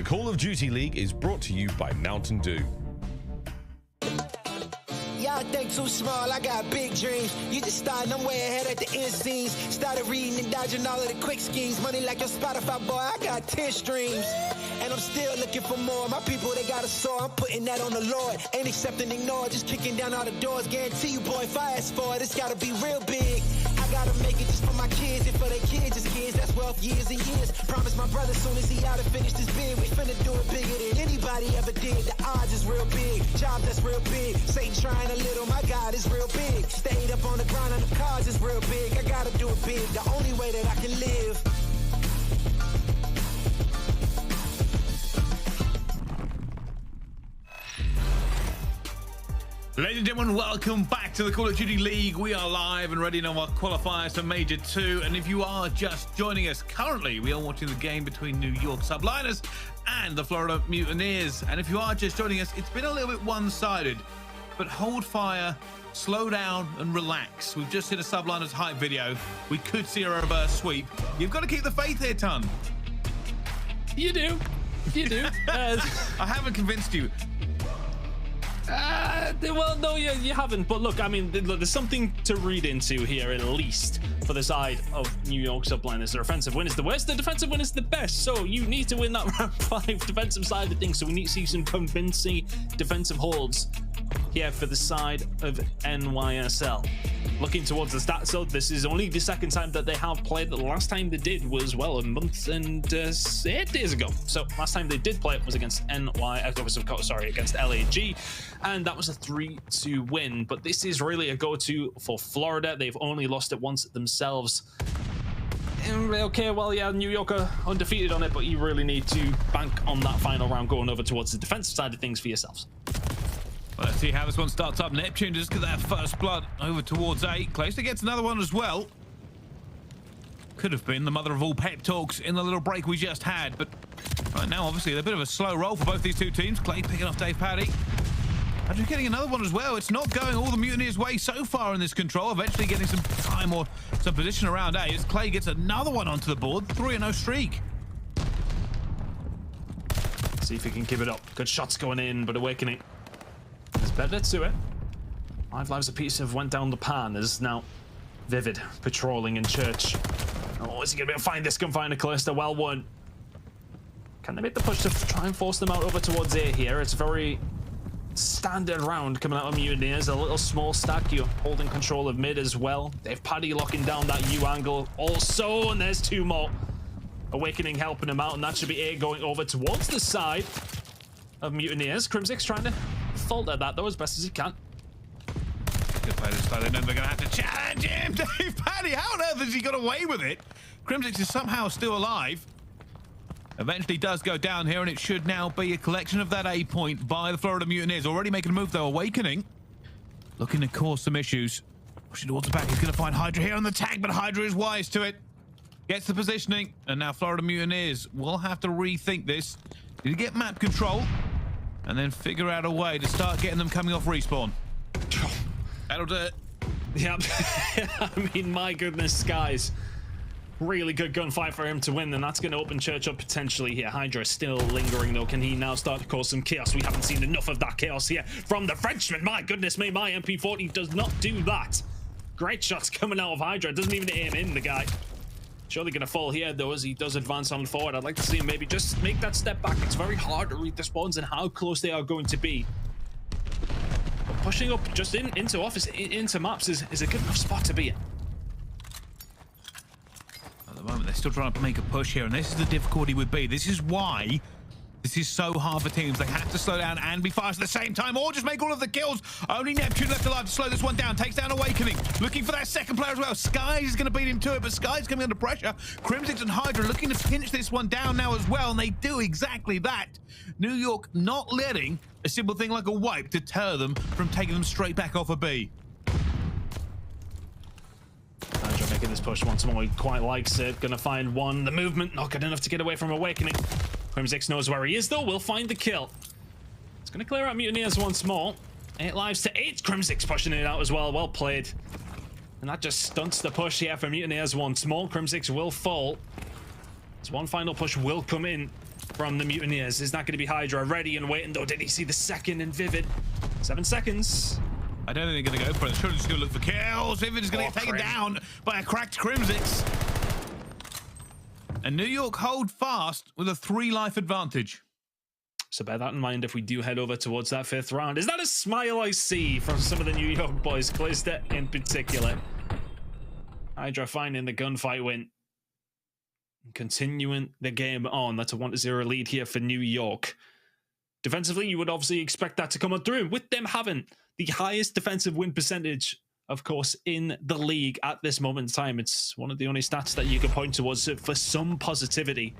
Call of Duty League is brought to you by Mountain Dew. Y'all think too small, I got big dreams. You just starting, I'm way ahead at the end scenes. Started reading and dodging all of the quick schemes. Money like your Spotify, boy, I got 10 streams. And I'm still looking for more. My people, they got a soar, I'm putting that on the Lord. Ain't accepting, ignore, just kicking down all the doors. Guarantee you, boy, if I ask for it, it's gotta be real big. I gotta make it just for my kids and for their kids, just kids. That's wealth years and years. Promise my brother soon as he out and finish this bid, we finna do it bigger than anybody ever did. The odds is real big, job that's real big. Satan trying a little, my God is real big. Stayed up on the ground on the cars is real big. I gotta do it big, the only way that I can live. Ladies and gentlemen, welcome back to the Call of Duty League. We are live and ready now our qualifiers for Major 2. And if you are just joining us currently, we are watching the game between New York Subliners and the Florida Mutineers. And if you are just joining us, it's been a little bit one-sided. But hold fire, slow down and relax. We've just seen a Subliners hype video. We could see a reverse sweep. You've got to keep the faith here, Ton. You do. You do. I haven't convinced you. Well, no, you haven't. But look, I mean, there's something to read into here, at least, for the side of New York Subliners. Their offensive win is the worst, the defensive win is the best. So you need to win that round 5 defensive side of things. So we need to see some convincing defensive holds here for the side of NYSL. Looking towards the stats, so this is only the second time that they have played. The last time they did was, well, a month and 8 days ago. So last time they did play it was against against LAG, and that was a 3-2 win. But this is really a go-to for Florida. They've only lost it once themselves. And, okay, well, yeah, New York are undefeated on it, but you really need to bank on that final round going over towards the defensive side of things for yourselves. Well, let's see how this one starts up. Neptune just get that first blood over towards A. Clayster gets another one as well. Could have been the mother of all pep talks in the little break we just had, but right now, obviously, a bit of a slow roll for both these two teams. Clay picking off Dave Paddy. And just getting another one as well. It's not going all the Mutineers' way so far in this control. Eventually getting some time or some position around A as Clay gets another one onto the board. 3-0 streak. See if he can keep it up. Good shots going in, but Awakening is better to it. 5 lives apiece have went down the pan. There's now Vivid patrolling in church. Oh, is he going to be able to find this gunfinder? Clayster, well won. Can they make the push to try and force them out over towards A here? It's a very standard round coming out of Mutineers. A little small stack. You're holding control of mid as well. They've Paddy locking down that U angle also, and there's 2 more. Awakening helping him out, and that should be A going over towards the side of Mutineers. Crimsix trying to falter that though as best as he can. Good play this time. They know they're going to have to challenge him. Dave Paddy, how on earth has he got away with it? Crimsix is somehow still alive. Eventually does go down here, and it should now be a collection of that A point by the Florida Mutineers. Already making a move though. Awakening looking to cause some issues. Pushing towards the back. He's going to find HyDra here on the tag, but HyDra is wise to it. Gets the positioning, and now Florida Mutineers will have to rethink this. Did he get map control? And then figure out a way to start getting them coming off respawn. That'll do it. Yep. I mean, my goodness, guys. Really good gunfight for him to win, and that's going to open church up potentially here. HyDra is still lingering, though. Can he now start to cause some chaos? We haven't seen enough of that chaos here from the Frenchman. My goodness me, my MP40 does not do that. Great shots coming out of HyDra. Doesn't even aim in the guy. Surely going to fall here, though, as he does advance on forward. I'd like to see him maybe just make that step back. It's very hard to read the spawns and how close they are going to be. But pushing up just into office, into maps is a good enough spot to be in. At the moment, they're still trying to make a push here, and this is the difficulty with B. This is why this is so hard for teams. They have to slow down and be fast at the same time, or just make all of the kills. Only Neptune left alive to slow this one down. Takes down Awakening. Looking for that second player as well. Skies is going to beat him to it, but Skies coming under pressure. Crimsix and HyDra looking to pinch this one down now as well, and they do exactly that. New York not letting a simple thing like a wipe deter them from taking them straight back off a B. HyDra making this push once more. He quite likes it. Gonna find one. The movement not good enough to get away from Awakening. Crimsix knows where he is, though. Will find the kill. It's gonna clear out Mutineers once more. 8 lives to 8. Crimsix pushing it out as well. Well played. And that just stunts the push here for Mutineers once more. Crimsix will fall. As one final push will come in. from the Mutineers. Is that going to be HyDra ready and waiting? Though, did he see the second in Vivid? 7 seconds. I don't think they're going to go for it. Surely just going to look for kills. Vivid is going to get taken down by a cracked Crimsix. And New York hold fast with a 3-life advantage. So bear that in mind if we do head over towards that 5th round. Is that a smile I see from some of the New York boys? Clayster in particular. HyDra finding the gunfight win. Continuing the game on. That's a 1-0 lead here for New York. Defensively, you would obviously expect that to come on through. With them having the highest defensive win percentage, of course, in the league at this moment in time. It's one of the only stats that you can point towards for some positivity.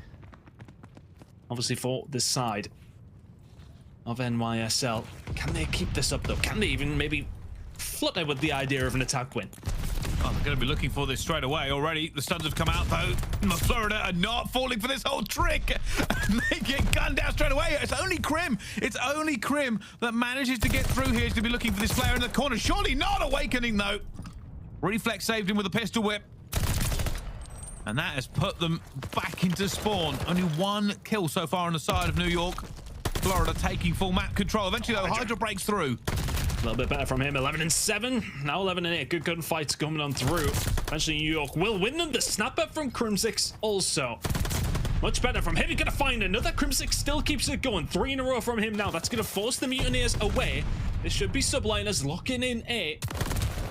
Obviously for this side of NYSL. Can they keep this up though? Can they even maybe flutter with the idea of an attack win? Oh, they're going to be looking for this straight away already. The stuns have come out though. Florida are not falling for this whole trick. They get gunned down straight away. It's only Crim. It's only Crim that manages to get through here. He's going to be looking for this player in the corner. Surely not Awakening though. Reflex saved him with a pistol whip. And that has put them back into spawn. Only 1 kill so far on the side of New York. Florida taking full map control. Eventually though, HyDra breaks through. A little bit better from him. 11-7. Now 11-8. Good gunfights coming on through. Eventually New York will win them. The snapper from Crimsix also. Much better from him. He's going to find another. Crimsix still keeps it going. 3 in a row from him now. That's going to force the Mutineers away. This should be Subliners locking in A.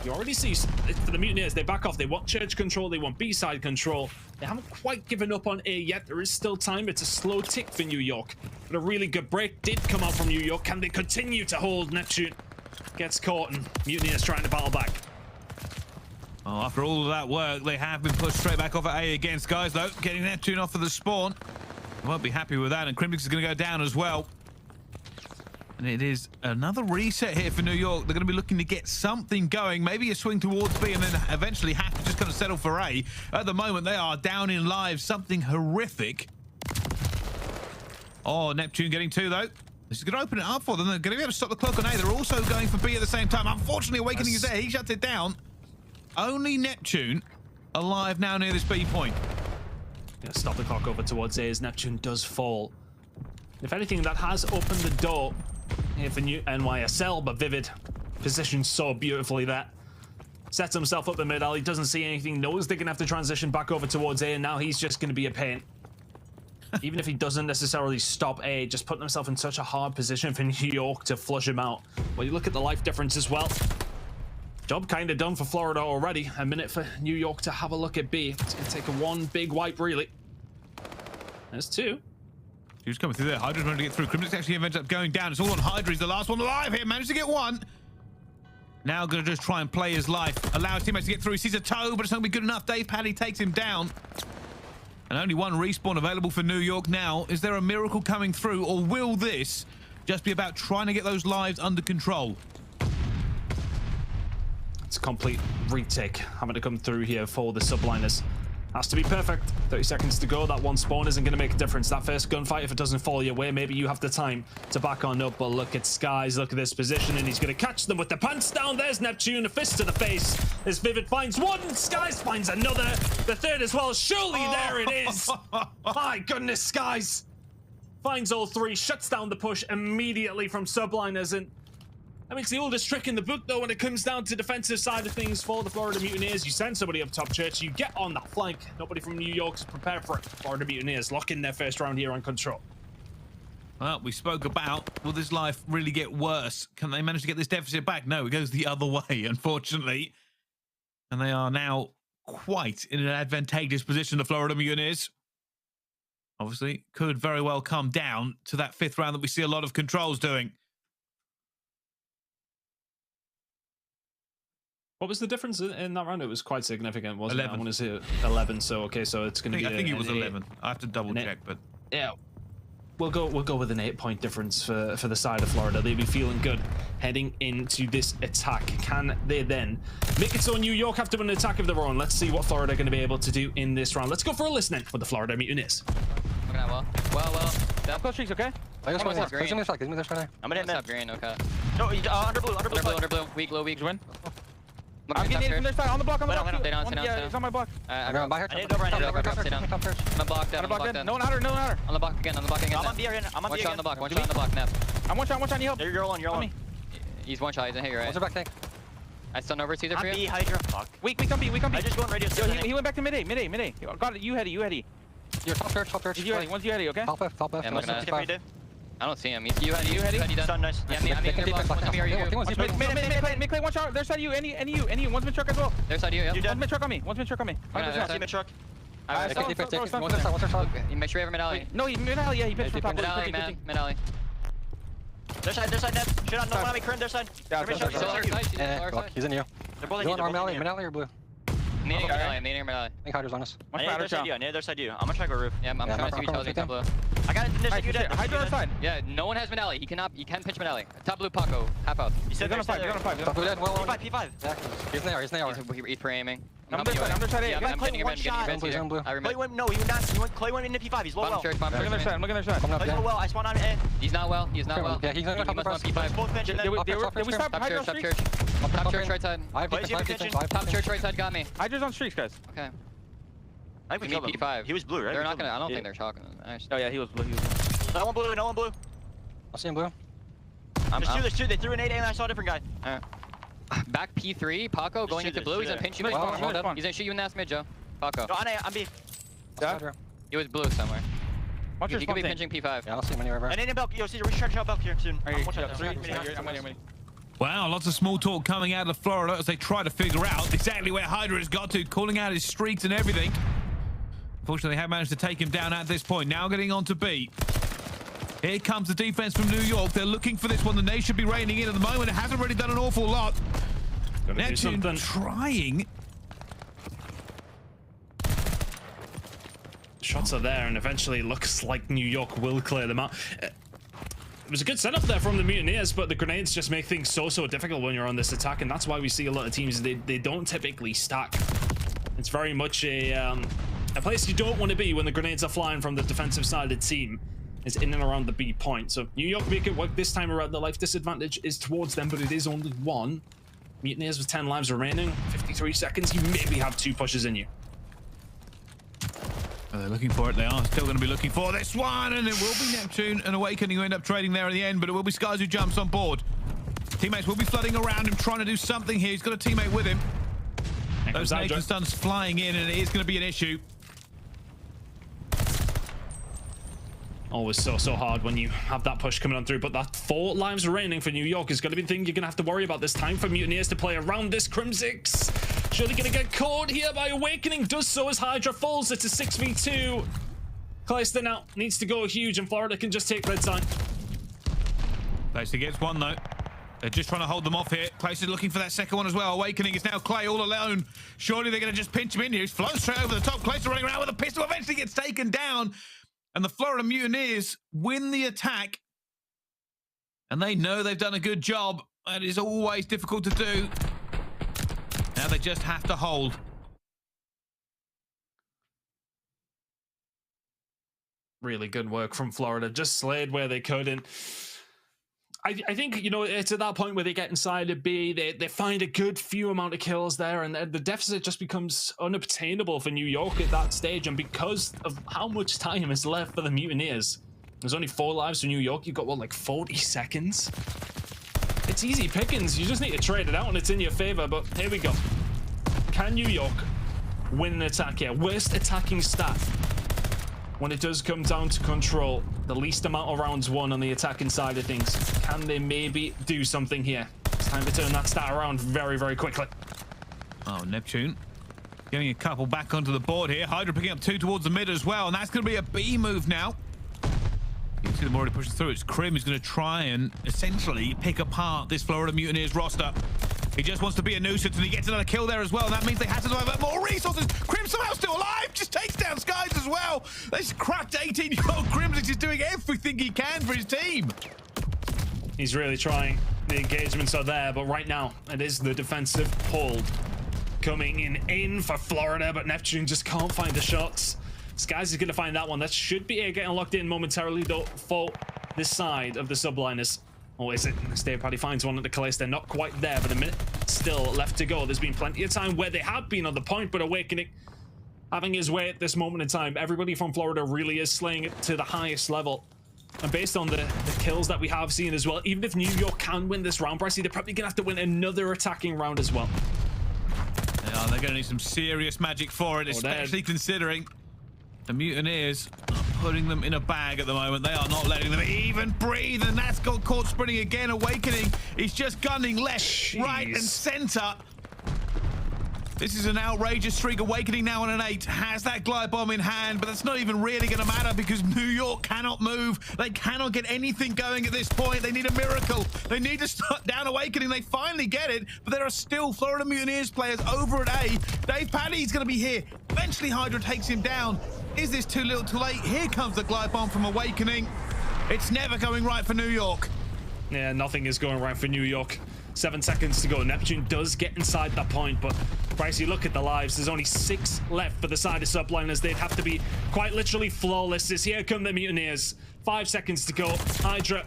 You already see for the Mutineers, they back off. They want church control. They want B-side control. They haven't quite given up on A yet. There is still time. It's a slow tick for New York. But a really good break did come out from New York. Can they continue to hold? Neptune gets caught and Mutineers trying to battle back. Oh, after all of that work, they have been pushed straight back off at A against guys, though. Getting Neptune off of the spawn. They won't be happy with that, and Crimsix is going to go down as well. And it is another reset here for New York. They're going to be looking to get something going. Maybe a swing towards B and then eventually have to just kind of settle for A. At the moment, they are down in lives. Something horrific. Oh, Neptune getting 2, though. This is going to open it up for them. They're going to be able to stop the clock on A. They're also going for B at the same time. Unfortunately, Awakening is there. He shuts it down. Only Neptune alive now near this B point. Gonna stop the clock over towards A as Neptune does fall. If anything, that has opened the door here for new NYSL, but Vivid positioned so beautifully there. Sets himself up the mid. He doesn't see anything, knows they're going to have to transition back over towards A, and now he's just going to be a pain. Even if he doesn't necessarily stop A, just putting himself in such a hard position for New York to flush him out. Well, you look at the life difference as well. Job kind of done for Florida already. A minute for New York to have a look at B. It's going to take a 1 big wipe, really. There's 2. Who's coming through there? HyDra's going to get through. Crimsix actually ends up going down. It's all on HyDra. He's the last one alive here. Managed to get 1. Now going to just try and play his life. Allow his teammates to get through. He sees a toe, but it's not going to be good enough. TJHaly takes him down. And only 1 respawn available for New York now. Is there a miracle coming through, or will this just be about trying to get those lives under control? It's a complete retake having to come through here for the Subliners. Has to be perfect. 30 seconds to go. That 1 spawn isn't going to make a difference. That first gunfight, if it doesn't fall your way, maybe you have the time to back on up. But look at Skies. Look at this position, and he's going to catch them with the pants down. There's Neptune. A fist to the face. As Vivid finds 1. Skies finds another. The 3rd as well. Surely there it is. My goodness, Skies finds all 3. Shuts down the push immediately from Subliners. And I mean, it's the oldest trick in the book, though, when it comes down to defensive side of things for the Florida Mutineers. You send somebody up top, Church, you get on that flank. Nobody from New York is prepared for it. Florida Mutineers lock in their first round here on control. Well, we spoke about, will this life really get worse? Can they manage to get this deficit back? No, it goes the other way, unfortunately. And they are now quite in an advantageous position, the Florida Mutineers. Obviously, could very well come down to that 5th round that we see a lot of controls doing. What was the difference in that round? It was quite significant, wasn't 11. it? I want to say 11. So okay, so it's going to be. I think it was 11. I have to double check, but yeah, we'll go with an 8-point difference for the side of Florida. They'll be feeling good heading into this attack. Can they then make it so New York have to win an attack of their own? Let's see what Florida are going to be able to do in this round. Let's go for a listening with the Florida Mutineers. Looking at well. That push streaks, okay? I'm gonna hit mid. green, okay. No, under blue. Under blue. Weak, low, weak. Win. I'm getting in from their side. On the block, on the block. They don't. Yeah, it's on my block. I'm going by her. I need to go right now. I'm blocked in. No one had her, no one had her. On the block again, I'm on B again. I'm on B again. One shot on the block, one shot on the block, Nep. I'm one shot, need help. You're alone, you're alone. He's one shot, he's in here, right? What's her back tank? I stun over Caesar for I'm you. B, HyDra. Fuck. We come B. I just go in radio. Yo, he went back to mid A. Got it, you heady. You're top church. You heady, one's you heady, okay? Top left. Yeah, I'm looking at it. Did. I don't see him. He's you heady Done, nice. Yeah, I'm in your block. One to me or you. Mid Clay, one shot. Their side you, any you. One's mid truck as well. Their side you, yep. One's mid truck on me. See mid truck. Alright, What's her shot? you make sure you have a mid alley. No, he mid alley, yeah, he pitched from top. Mid alley, man. Mid alley. Their side, Nep. Should not know when I'm Crim, their side. Yeah, Crim, sorry. shot, Solar shot. side, she's Yeah, solar look, side. he's in you. They're both You in want you. arm alley or blue? I'm needing your mid alley. I think HyDra's on us. One I need their side you. I need their side you. I'm gonna try to go roof. Yeah, I'm trying to see each other. Blue. I got it. There's you dead. HyDra on side. Yeah, no one has mid alley. He can pitch mid alley. Top blue Paco, half out. You said They're gonna fight. Top blue dead. Well, P5. yeah, he's in there. He's pre-aiming. I'm their side A. Yeah, I'm getting your mid, Zone blue, zone blue. I remember. Clay went, no, he went not. Clay went into P5. He's low well. Bottom I'm looking at their side. Coming up, Clay's low yeah. well. I spawned on A. He's not well. Yeah, he's on top must of want us. P5. Both bench and then. Did we stop Top HyDra church, top streaks? church. Top church, right side. I have Wait, you have defense, attention? Top church, right side, got me. HyDra's on streaks, guys. Okay. I think we We need killed him. P5. He was blue, right? They're We not killed gonna. I him. don't think they're chalking. Oh yeah, he was blue. No one blue. No one blue. I'll see him blue. There's two. They threw an 8A and I saw a different guy. Back P3, Paco going into blue. He's gonna pinch you. Well, He's gonna shoot you in the ass mid, Joe. Paco. No, on A. I'm B. Yeah. He was blue somewhere. Watch He your could be spawn pinching P5. Yeah, I'll see him anywhere. And in Belk. Yo, Caesar, we should try to shot Belk here soon. I'm Watch Wow, lots of small talk coming out of Florida as they try to figure out exactly where HyDra has got to, calling out his streaks and everything. Fortunately, they have managed to take him down at this point. Now getting on to B. Here comes the defense from New York. They're looking for this one. The nade should be raining in at the moment. It hasn't really done an awful lot. Neptune trying. Shots are there, and eventually looks like New York will clear them out. It was a good setup there from the Mutineers, but the grenades just make things so difficult when you're on this attack, and that's why we see a lot of teams, they don't typically stack. It's very much a place you don't want to be when the grenades are flying from the defensive side of the team, is in and around the B point. So New York make it work this time around. The life disadvantage is towards them, but it is only one. Mutineers with 10 lives remaining, 53 seconds, you maybe have 2 pushes in you. Well, they're looking for it. They are still going to be looking for this one, and it will be Neptune and Owakening who end up trading there at the end, but it will be Skies who jumps on board. Teammates will be flooding around him, trying to do something here. He's got a teammate with him. Those nades and stuns flying in, and it is going to be an issue. Always so hard when you have that push coming on through, but that 4 lives remaining for New York is going to be the thing you're going to have to worry about this time for Mutineers to play around this. Crimsix surely going to get caught here by Owakening, does so as HyDra falls. It's a 6v2. Clayster now needs to go huge, and Florida can just take red sign. Clayster gets one, though. They're just trying to hold them off here. Clayster's looking for that second one as well. Owakening is now Clay all alone. Surely they're going to just pinch him in here. He's flown straight over the top. Clayster running around with a pistol, eventually gets taken down. And the Florida Mutineers win the attack. And they know they've done a good job. It is always difficult to do. Now they just have to hold. Really good work from Florida. Just slayed where they could. And I think, you know, it's at that point where they get inside a B, they find a good few amount of kills there, and the deficit just becomes unobtainable for New York at that stage. And because of how much time is left for the Mutineers, there's only 4 lives for New York. You've got, what, like 40 seconds? It's easy pickings. You just need to trade it out, and it's in your favor. But here we go. Can New York win an attack here? Worst attacking stat when it does come down to control, the least amount of rounds won on the attacking side of things. Can they maybe do something here? It's time to turn that stat around very quickly. Oh, Neptune getting a couple back onto the board here. HyDra picking up 2 towards the mid as well, and that's going to be a B move now. You can see them already pushing through. It's Crim who's going to try and essentially pick apart this Florida Mutineers roster. He just wants to be a nuisance, and he gets another kill there as well. That means they have to divert more resources. Crim somehow still alive, just takes down Skies as well. This cracked 18-year-old Crimsix is doing everything he can for his team. He's really trying. The engagements are there, but right now it is the defensive hold coming in for Florida, but Neptune just can't find the shots. Skies is going to find that one. That should be getting locked in momentarily, though, for this side of the Subliners. Or is it? TJHaly finds one at the Clayster, not quite there, but a minute still left to go. There's been plenty of time where they have been on the point, but Owakening having his way at this moment in time. Everybody from Florida really is slaying it to the highest level. And based on the kills that we have seen as well, even if New York can win this round, Pricey, they're probably going to have to win another attacking round as well. They're going to need some serious magic for it, especially considering the Mutineers are putting them in a bag at the moment. They are not letting them even breathe, and that's got caught sprinting again. Owakening, he's just gunning left, right, and center. This is an outrageous streak. Owakening now on an 8, has that glide bomb in hand, but that's not even really going to matter because New York cannot move. They cannot get anything going at this point. They need a miracle. They need to start down Owakening. They finally get it, but there are still Florida Mutineers players over at A. TJHaly's going to be here. Eventually, HyDra takes him down. Is this too little too late? Here comes the glide bomb from Owakening. It's never going right for New York. Yeah, nothing is going right for New York. 7 seconds to go. Neptune does get inside that point, but Pricey, look at the lives. There's only 6 left for the side of Subliners. They'd have to be quite literally flawless. As here come the Mutineers. 5 seconds to go. HyDra,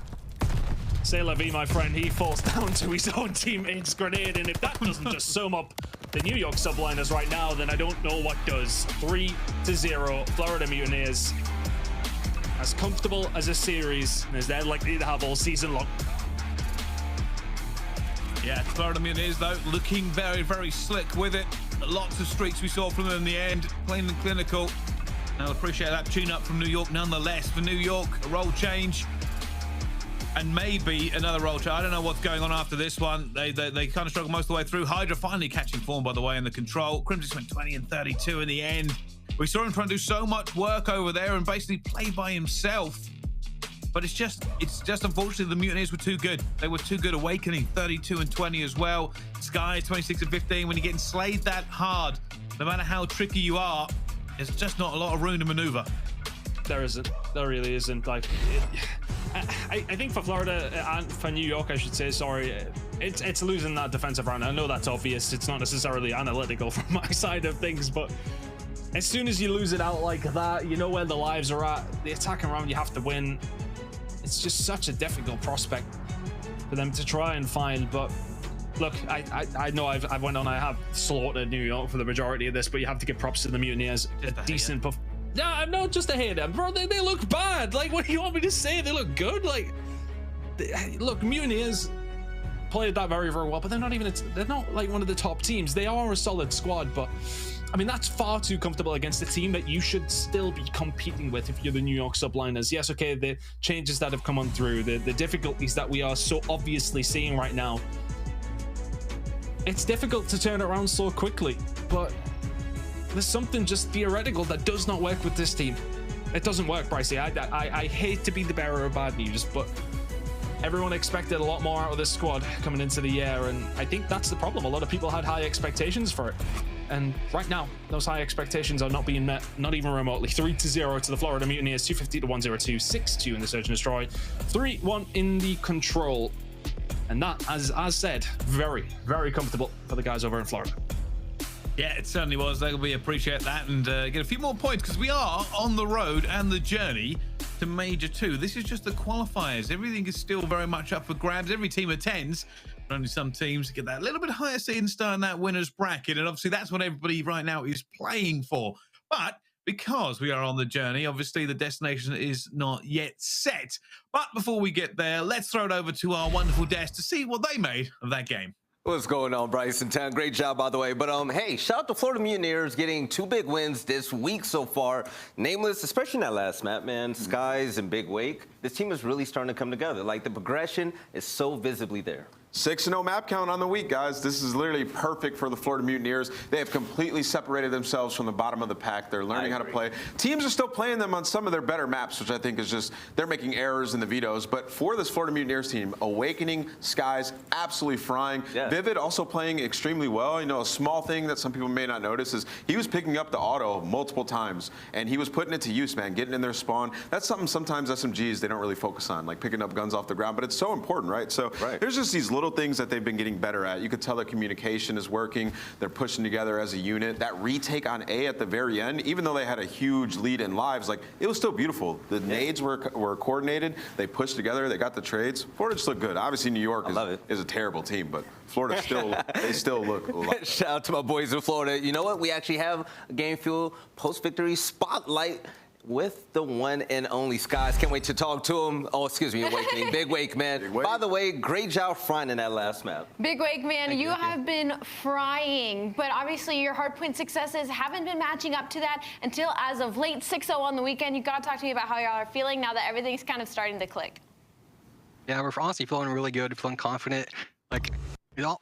c'est la vie, my friend. He falls down to his own teammate's grenade, and if that doesn't just sum up the New York Subliners right now, then I don't know what does. 3-0, Florida Mutineers. As comfortable as a series as they're likely to have all season long. Yeah, Florida Mutineers, though, looking very, very slick with it. Lots of streaks we saw from them in the end, plain and clinical. I'll appreciate that tune-up from New York nonetheless. For New York, a role change and maybe another role change. I don't know what's going on after this one. They kind of struggle most of the way through. HyDra finally catching form, by the way, in the control. Crimsix went 20 and 32 in the end. We saw him trying to do so much work over there and basically play by himself. But it's just unfortunately the Mutineers were too good. They were too good. Owakening 32 and 20 as well. Sky 26 and 15. When you're getting slayed that hard, no matter how tricky you are, there's just not a lot of room to maneuver. There isn't. There really isn't. Like, I think for Florida and for New York, I should say, sorry, it's losing that defensive round. I know that's obvious. It's not necessarily analytical from my side of things, but as soon as you lose it out like that, you know where the lives are at. The attacking round, you have to win. It's just such a difficult prospect for them to try and find. But look, I know I've went on. I have slaughtered New York for the majority of this, but you have to give props to the Mutineers. A decent puff. Yeah, I'm not just a hater, bro. They look bad. Like, what do you want me to say? They look good. Like, look, Mutineers played that very, very well, but they're not like one of the top teams. They are a solid squad, but I mean, that's far too comfortable against a team that you should still be competing with if you're the New York Subliners. Yes, okay, the changes that have come on through, the difficulties that we are so obviously seeing right now. It's difficult to turn it around so quickly, but there's something just theoretical that does not work with this team. It doesn't work, Pricey. I hate to be the bearer of bad news, but everyone expected a lot more out of this squad coming into the year, and I think that's the problem. A lot of people had high expectations for it. And right now, those high expectations are not being met, not even remotely. 3-0 to the Florida Mutineers, 250 to 102, 6-2 in the Search and Destroy, 3-1 in the Control. And that, as said, very, very comfortable for the guys over in Florida. Yeah, it certainly was. We appreciate that and get a few more points because we are on the road and the journey to Major 2. This is just the qualifiers. Everything is still very much up for grabs. Every team attends. But only some teams get that little bit higher seed and start in that winner's bracket. And obviously that's what everybody right now is playing for. But because we are on the journey, obviously the destination is not yet set. But before we get there, let's throw it over to our wonderful Dash to see what they made of that game. What's going on, Bryson Town? Great job, by the way. But hey, shout out to Florida Mutineers getting 2 big wins this week so far. Nameless, especially in that last map, man. Skies and Big Wake. This team is really starting to come together. Like, the progression is so visibly there. 6-0 map count on the week, guys. This is literally perfect for the Florida Mutineers. They have completely separated themselves from the bottom of the pack. They're learning how to play. Teams are still playing them on some of their better maps, which I think is just, they're making errors in the vetoes. But for this Florida Mutineers team, Owakening, Skies, absolutely frying. Yeah. Vivid also playing extremely well. You know, a small thing that some people may not notice is he was picking up the auto multiple times, and he was putting it to use, man, getting in their spawn. That's something sometimes SMGs, they don't really focus on, like picking up guns off the ground, but it's so important, right? So there's just these little little things that they've been getting better at. You could tell their communication is working. They're pushing together as a unit. That retake on A at the very end, even though they had a huge lead in lives, like it was still beautiful. The nades were coordinated. They pushed together. They got the trades. Florida just looked good. Obviously, New York is a terrible team, but Florida they still look a lot. Shout out to my boys in Florida. You know what? We actually have a Game Fuel post-victory spotlight with the one and only Skies. Can't wait to talk to him. Oh, excuse me, Awakening. Big Wake, man. Big Wake. By the way, great job frying in that last map. Big Wake, man, you have been frying, but obviously your hardpoint successes haven't been matching up to that until as of late 6-0 on the weekend. You got to talk to me about how y'all are feeling now that everything's kind of starting to click. Yeah, we're honestly feeling really good, feeling confident. Like,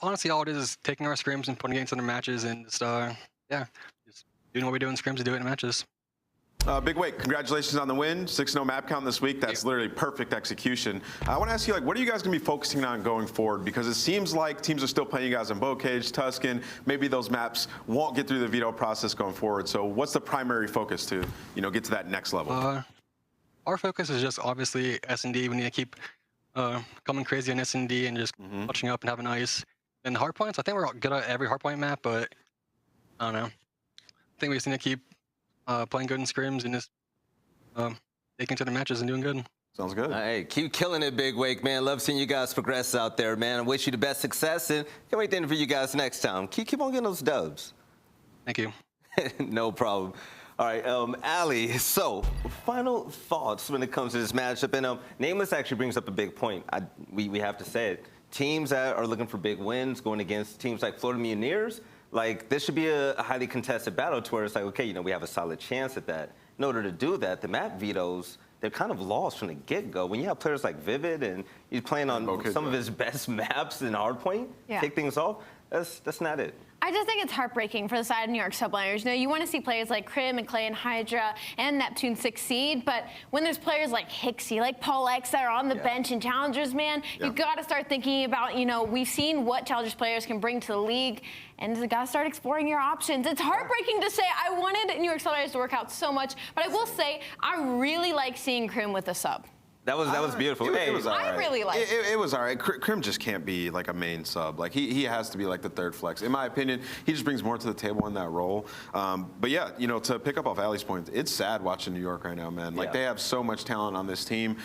honestly, all it is taking our scrims and putting it into the matches and just, yeah, just doing what we do in scrims and do it in matches. Big Wake, congratulations on the win. 6-0 map count this week. That's literally perfect execution. I want to ask you, like, what are you guys going to be focusing on going forward? Because it seems like teams are still playing you guys in Bow Cage, Tuscan. Maybe those maps won't get through the veto process going forward. So what's the primary focus to, you know, get to that next level? Our focus is just obviously S&D. We need to keep coming crazy on S&D and just clutching up and having ice. And the hardpoints, I think we're good at every hardpoint map, but I don't know. I think we just need to keep playing good in scrims and just taking to the matches and doing good. Sounds good. Hey, keep killing it, Big Wake, man. Love seeing you guys progress out there, man. I wish you the best success, and can't wait to interview you guys next time. Keep on getting those dubs. Thank you. No problem. All right, aLLeY, so final thoughts when it comes to this matchup. And Nameless actually brings up a big point. We have to say it. Teams that are looking for big wins going against teams like Florida Mutineers, like, this should be a highly contested battle to where it's like, okay, you know, we have a solid chance at that. In order to do that, the map vetoes, they're kind of lost from the get-go. When you have players like Vivid and he's playing on some of his best maps in hardpoint, take things off, that's not it. I just think it's heartbreaking for the side of New York Subliners. You know, you want to see players like Crim and Clay and HyDra and Neptune succeed, but when there's players like Hixie, like Paul X that are on the bench in Challengers, man, you got to start thinking about, you know, we've seen what Challengers players can bring to the league, and you got to start exploring your options. It's heartbreaking to say. I wanted New York Subliners to work out so much, but I will say I really like seeing Crim with a sub. That was beautiful. It was all right. I really like it. It was all right. Crim just can't be like a main sub. Like he has to be like the third flex. In my opinion, he just brings more to the table in that role. But yeah, you know, to pick up off aLLeY's point, it's sad watching New York right now, man. Like they have so much talent on this team.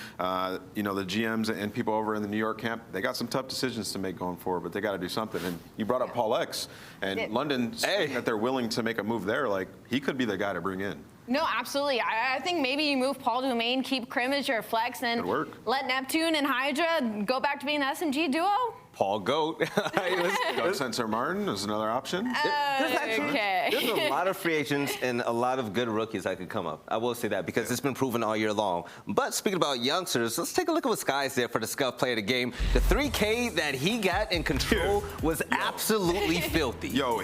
You know, the GMs and people over in the New York camp, they got some tough decisions to make going forward, but they got to do something. And you brought up Paul X and London saying that they're willing to make a move there. Like he could be the guy to bring in. No, absolutely. I think maybe you move Paul to a main, keep Crim as your flex, and let Neptune and HyDra go back to being the SMG duo. Paul Goat. Doug Sensor Martin is another option. There's a lot of free agents and a lot of good rookies that could come up. I will say that because it's been proven all year long. But speaking about youngsters, let's take a look at what Sky's did for the Scump play of the game. The 3K that he got in control was absolutely filthy. Yo,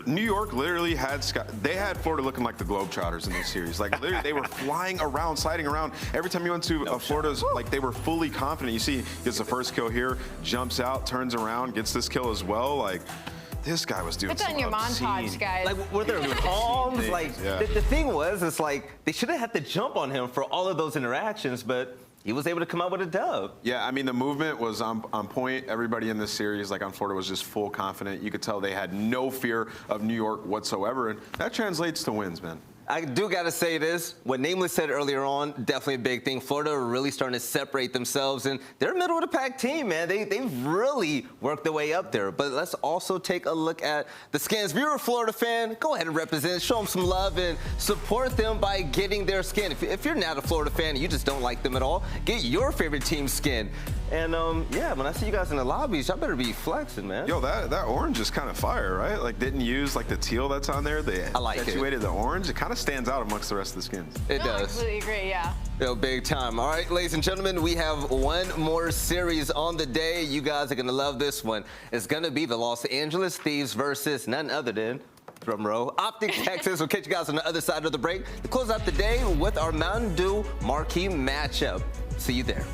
New York literally had they had Florida looking like the Globetrotters in this series. Like literally, they were flying around, sliding around. Every time you went to Florida's, like they were fully confident. You see, he gets the first kill here, jumps out, turns around, gets this kill as well. Like, this guy was doing It's on your montage, guys. Like, were there palms? Like, the thing was, it's like, they should have had to jump on him for all of those interactions, but he was able to come out with a dub. Yeah, I mean, the movement was on point. Everybody in this series, like on Florida, was just full confident. You could tell they had no fear of New York whatsoever, and that translates to wins, man. I do got to say this. What Nameless said earlier on, definitely a big thing. Florida are really starting to separate themselves, and they're a middle-of-the-pack team, man. They've really worked their way up there. But let's also take a look at the skins. If you're a Florida fan, go ahead and represent. Show them some love and support them by getting their skin. If you're not a Florida fan and you just don't like them at all, get your favorite team's skin. And, yeah, when I see you guys in the lobbies, y'all better be flexing, man. Yo, that orange is kind of fire, right? Like, didn't use, like, the teal that's on there. They accentuated the orange. It kind of stands out amongst the rest of the skins. It does. I completely agree, yeah. Yo, big time. All right, ladies and gentlemen, we have one more series on the day. You guys are going to love this one. It's going to be the Los Angeles Thieves versus none other than, drum roll, OpTic Texas. We'll catch you guys on the other side of the break to close out the day with our Mountain Dew marquee matchup. See you there.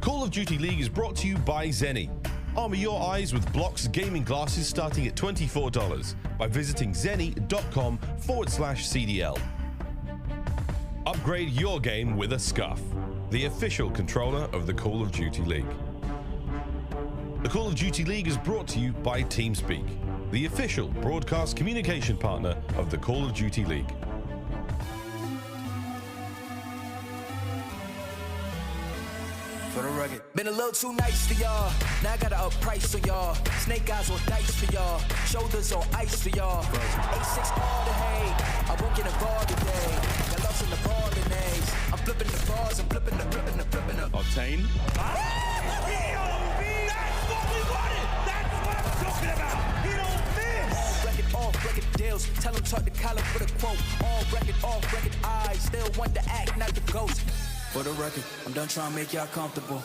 Call of Duty League is brought to you by Zenni. Armor your eyes with Block's gaming glasses starting at $24 by visiting zenni.com/CDL. Upgrade your game with a Scuff, the official controller of the Call of Duty League. The Call of Duty League is brought to you by TeamSpeak, the official broadcast communication partner of the Call of Duty League. For the Røkkr. Been a little too nice to y'all. Now I gotta up price on y'all. Snake eyes on dice for y'all. Shoulders on ice for y'all. 8-6 all the hay. I won't get involved today. Got lost in the ball and A's. I'm flipping the bars. I'm flipping the. Octane. That's what we wanted. That's what I'm talking about. He don't miss. All record deals. Tell him talk to Colin for the quote. All record eyes. Still want to act, not the ghost. For the Røkkr, I'm done trying to make y'all comfortable.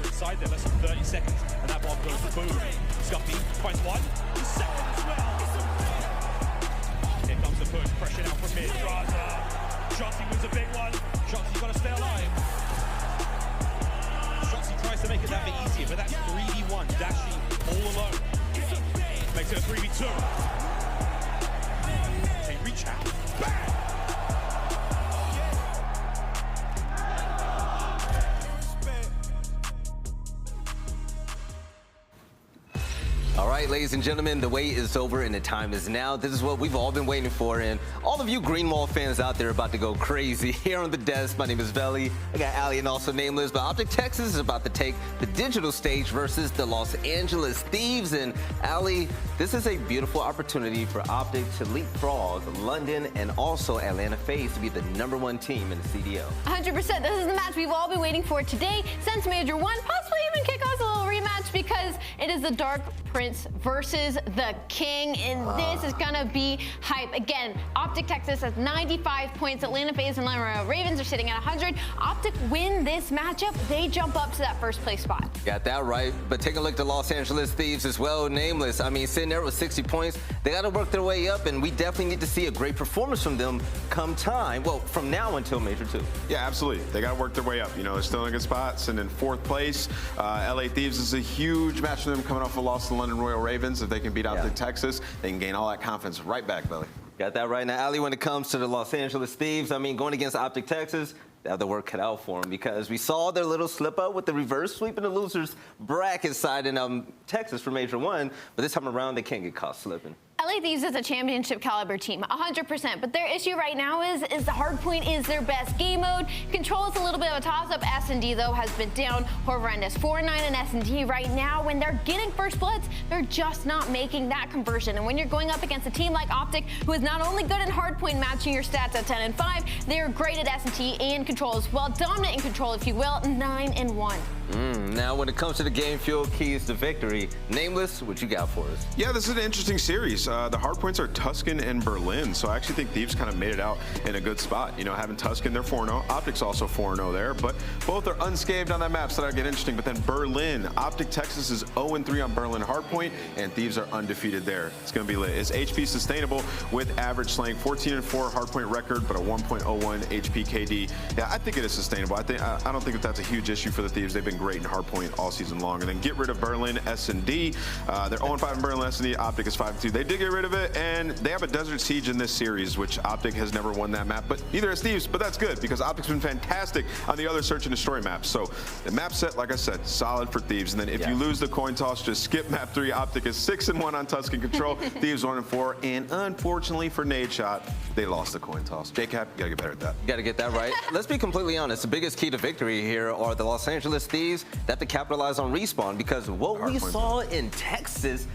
Inside there, less than 30 seconds, and that bomb goes to boom. Scumpy finds one, the second as well. Here comes the push, pressure now from mid. Shotzzy wins a big one. Shotzzy's got to stay alive. Shotzzy tries to make it that bit easier, but that's 3v1. Dashy all alone. Makes it a 3v2. They reach out. Bang! All right, ladies and gentlemen, the wait is over and the time is now. This is what we've all been waiting for, and all of you Greenwall fans out there are about to go crazy. Here on the desk, my name is aBeZy. I got aLLeY and also Nameless, but OpTic Texas is about to take the digital stage versus the Los Angeles Thieves. And aLLeY, this is a beautiful opportunity for OpTic to leapfrog London and also Atlanta FaZe to be the #1 team in the CDL. 100%. This is the match we've all been waiting for today since Major 1, possibly even kick off a little rematch because it is the Dark Prince versus the King, and this is gonna be hype. Again, OpTic Texas has 95 points. Atlanta FaZe and Atlanta Ravens are sitting at 100. OpTic win this matchup, they jump up to that first place spot. Got that right, but take a look at the Los Angeles Thieves as well. Nameless, I mean, sitting there with 60 points. They got to work their way up, and we definitely need to see a great performance from them come time. Well, from now until Major 2. Yeah, absolutely. They got to work their way up. You know, they're still in a good spot, sitting in 4th place. LA Thieves is a huge match for them coming off a loss to the London Royal Ravens. If they can beat OpTic Texas, they can gain all that confidence right back, Belly. Got that right. Now, aLLeY, when it comes to the Los Angeles Thieves, I mean, going against OpTic Texas, they have the work cut out for them because we saw their little slip up with the reverse sweep in the losers bracket side in Texas for Major 1, but this time around they can't get caught slipping. LA Thieves is a championship caliber team, 100%, but their issue right now is the hardpoint is their best game mode. Control is a little bit of a toss-up. S&D, though, has been down horrendous. 4-9 in S&D right now. When they're getting first bloods, they're just not making that conversion. And when you're going up against a team like OpTic, who is not only good in hardpoint matching your stats at 10 and 5, they're great at S&T and control as well. Dominant in control, if you will, 9 and 1. Now, when it comes to the game fuel keys to victory, Nameless, what you got for us? Yeah, this is an interesting series. The hard points are Tuscan and Berlin, so I actually think Thieves kind of made it out in a good spot. You know, having Tuscan, they're 4-0. OpTic's also 4-0 there, but both are unscathed on that map, so that'll get interesting. But then Berlin, OpTic Texas is 0-3 on Berlin hardpoint, and Thieves are undefeated there. It's going to be lit. Is HP sustainable with average slaying 14-4 hardpoint record, but a 1.01 HP KD? Yeah, I think it is sustainable. I don't think that's a huge issue for the Thieves. They've been great in hardpoint all season long. And then get rid of Berlin S&D. They're 0-5 in Berlin S&D. OpTic is 5-2. They did get rid of it, and they have a Desert Siege in this series, which OpTic has never won that map, but neither has Thieves, but that's good because OpTic's been fantastic on the other search and destroy maps. So the map set, like I said, solid for Thieves. And then if you lose the coin toss, just skip map 3. OpTic is 6-1 on Tuscan control. Thieves 1-4, and unfortunately for Nadeshot, they lost the coin toss. JCap, you gotta get better at that. You gotta get that right. Let's be completely honest. The biggest key to victory here are the Los Angeles Thieves. They have to capitalize on respawn because what we saw in Texas,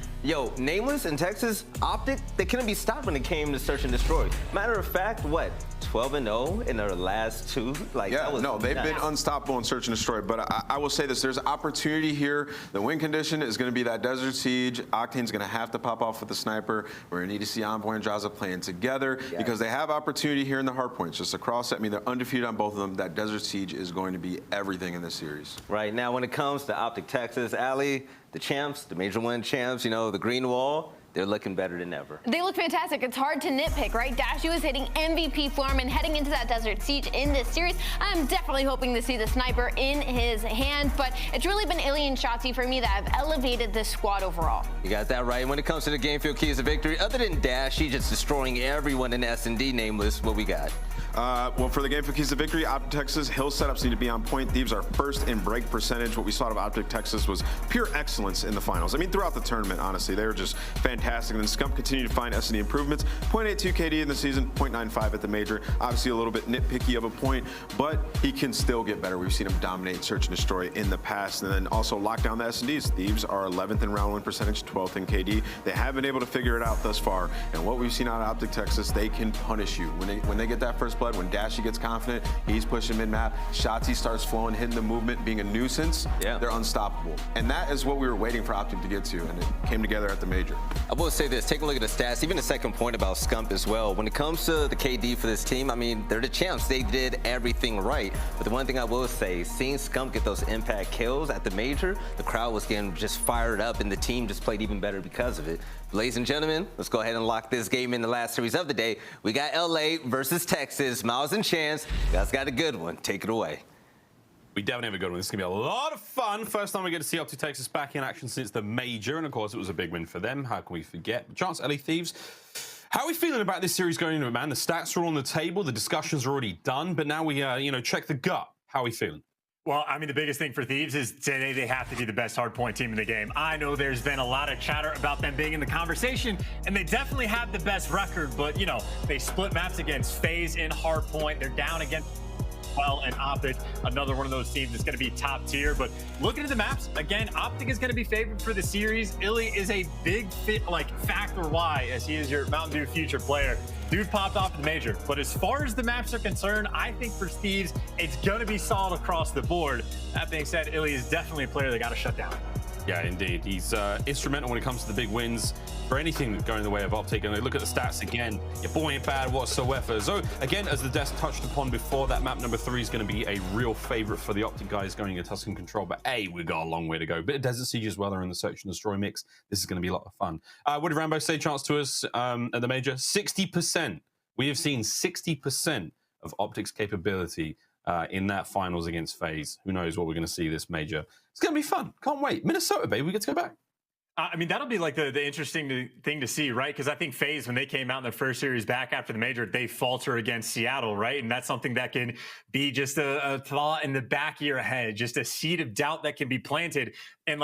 Nameless in Texas, OpTic, they couldn't be stopped when it came to search and destroy. Matter of fact, what? 12-0 in their last 2. Like, yeah, no, they've been unstoppable in Search and Destroy. But I will say this: there's opportunity here. The win condition is going to be that Desert Siege. Octane's going to have to pop off with the sniper. We're going to need to see Envoy and Jazza playing together because they have opportunity here in the hard points. Just across, I mean, they're undefeated on both of them. That Desert Siege is going to be everything in this series. Right now, when it comes to OpTic Texas, aLLeY, the champs, the Major Win champs, you know, the green wall, they're looking better than ever. They look fantastic. It's hard to nitpick, right? Dashy was hitting MVP form and heading into that Desert Siege in this series. I'm definitely hoping to see the sniper in his hand, but it's really been iLLeY and Shotzzy for me that have elevated this squad overall. You got that right. When it comes to the game field keys of victory, other than Dashy just destroying everyone in S&D nameless, what we got? Well, for the game for keys to victory, OpTic Texas, Hill setups need to be on point. Thieves are first in break percentage. What we saw of OpTic Texas was pure excellence in the finals. I mean, throughout the tournament, honestly, they were just fantastic. And then Scump continued to find S&D improvements. 0.82 KD in the season, 0.95 at the major. Obviously a little bit nitpicky of a point, but he can still get better. We've seen him dominate Search and Destroy in the past, and then also lock down the S&Ds. Thieves are 11th in round win percentage, 12th in KD. They have been able to figure it out thus far, and what we've seen out of OpTic Texas, they can punish you. When they get that first blood, when Dashy gets confident, he's pushing mid-map, Shotzzy starts flowing, hitting the movement, being a nuisance, they're unstoppable. And that is what we were waiting for OpTic to get to, and it came together at the major. I will say this, take a look at the stats, even the second point about Scump as well. When it comes to the KD for this team, I mean, they're the champs. They did everything right. But the one thing I will say, seeing Scump get those impact kills at the major, the crowd was getting just fired up, and the team just played even better because of it. Ladies and gentlemen, let's go ahead and lock this game in the last series of the day. We got LA versus Texas. Miles and Chance, you guys got a good one. Take it away. We definitely have a good one. This is going to be a lot of fun. First time we get to see OpTic Texas back in action since the major, and of course it was a big win for them. How can we forget? Chance, aLLeY, Thieves. How are we feeling about this series going into it, man? The stats are on the table, the discussions are already done, but now we, check the gut. How are we feeling? Well, I mean, the biggest thing for Thieves is today they have to be the best hardpoint team in the game. I know there's been a lot of chatter about them being in the conversation, and they definitely have the best record, but, you know, they split maps against FaZe in hardpoint. They're down against and OpTic, another one of those teams that's going to be top tier. But looking at the maps, again, OpTic is going to be favored for the series. iLLeY is a big factor why, as he is your Mountain Dew future player. Dude popped off in the major. But as far as the maps are concerned, I think for Thieves, it's going to be solid across the board. That being said, iLLeY is definitely a player they got to shut down. Yeah, indeed. He's instrumental when it comes to the big wins for anything going the way of OpTic. And look at the stats again. Your boy ain't bad whatsoever. So, again, as the desk touched upon before, that map number 3 is going to be a real favorite for the OpTic guys going into Tuscan Control. But, we've got a long way to go. Bit of Desert Siege as well. They're in the Search and Destroy mix. This is going to be a lot of fun. What did Rambo say, Chance, to us at the major? 60%. We have seen 60% of OpTic's capability in that finals against FaZe. Who knows what we're going to see this major. It's going to be fun. Can't wait. Minnesota, baby. We get to go back. I mean, that'll be like the interesting thing to see, right? Because I think FaZe, when they came out in their first series back after the major, they falter against Seattle, right? And that's something that can be just a thought in the back of your head, just a seed of doubt that can be planted. And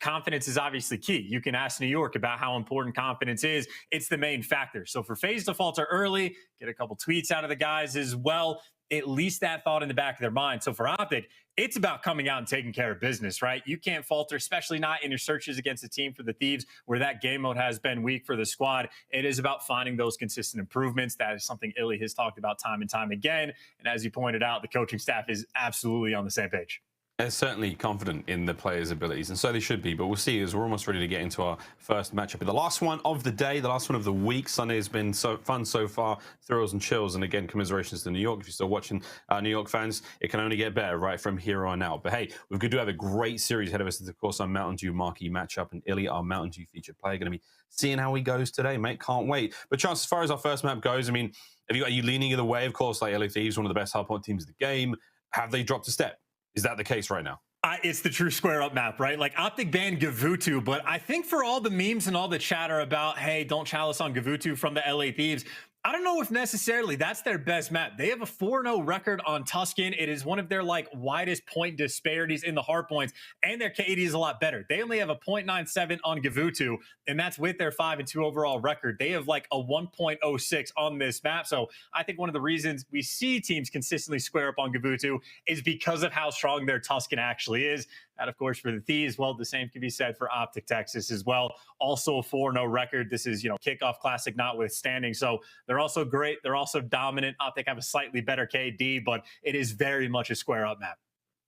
confidence is obviously key. You can ask New York about how important confidence is. It's the main factor. So for FaZe to falter early, get a couple tweets out of the guys as well, at least that thought in the back of their mind. So for OpTic, it's about coming out and taking care of business, right? You can't falter, especially not in your searches against a team for the Thieves where that game mode has been weak for the squad. It is about finding those consistent improvements. That is something iLLeY has talked about time and time again. And as you pointed out, the coaching staff is absolutely on the same page. They're certainly confident in the players' abilities, and so they should be. But we'll see as we're almost ready to get into our first matchup. The last one of the day, the last one of the week. Sunday has been so fun so far, thrills and chills. And again, commiserations to New York. If you're still watching, New York fans, it can only get better right from here on out. But hey, we're going to have a great series ahead of us. Of course, our Mountain Dew marquee matchup, and iLLeY, our Mountain Dew featured player, going to be seeing how he goes today, mate. Can't wait. But Chance, as far as our first map goes, I mean, are you leaning either way? Of course, like iLLeY Thieves, one of the best hardpoint teams in the game. Have they dropped a step? Is that the case right now? It's the true square up map, right? Like OpTic banned Gavutu, but I think for all the memes and all the chatter about, hey, don't chalice on Gavutu from the LA Thieves, I don't know if necessarily that's their best map. They have a 4-0 record on Tuscan. It is one of their widest point disparities in the hard points, and their KD is a lot better. They only have a 0.97 on Gavutu, and that's with their 5-2 overall record. They have a 1.06 on this map. So I think one of the reasons we see teams consistently square up on Gavutu is because of how strong their Tuscan actually is. that, of course, for the Thieves, well, the same can be said for OpTic Texas as well. Also a 4-0 record. This is, Kickoff Classic notwithstanding. So they're also great. They're also dominant. OpTic have a slightly better KD, but it is very much a square-up map.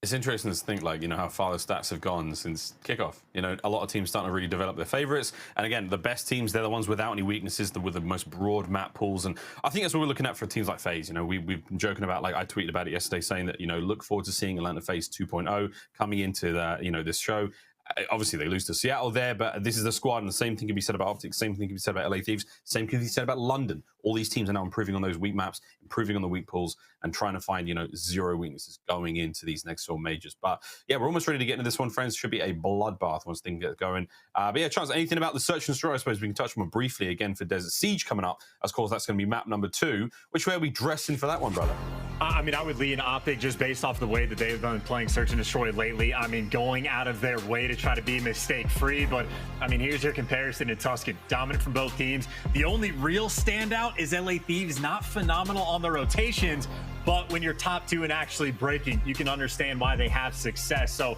It's interesting to think, how far the stats have gone since kickoff. A lot of teams starting to really develop their favorites. And again, the best teams, they're the ones without any weaknesses, with the most broad map pools. And I think that's what we're looking at for teams like FaZe. We've been joking about, I tweeted about it yesterday, saying that, look forward to seeing Atlanta FaZe 2.0 coming into this show. Obviously, they lose to Seattle there, but this is the squad, and the same thing can be said about OpTic, same thing can be said about LA Thieves, same can be said about London. All these teams are now improving on those weak maps, improving on the weak pools, and trying to find, zero weaknesses going into these next 4 majors. But yeah, we're almost ready to get into this one, friends. Should be a bloodbath once things get going. But yeah, Chance, anything about the search and destroy? I suppose we can touch on briefly again for Desert Siege coming up. Of course, that's going to be map number 2. Which way are we dressing for that one, brother? I would lean OpTic just based off the way that they've been playing Search and Destroy lately. Going out of their way to try to be mistake-free. But, here's your comparison to Tuscan. Dominant from both teams. The only real standout is LA Thieves. Not phenomenal on the rotations, but when you're top 2 and actually breaking, you can understand why they have success. So,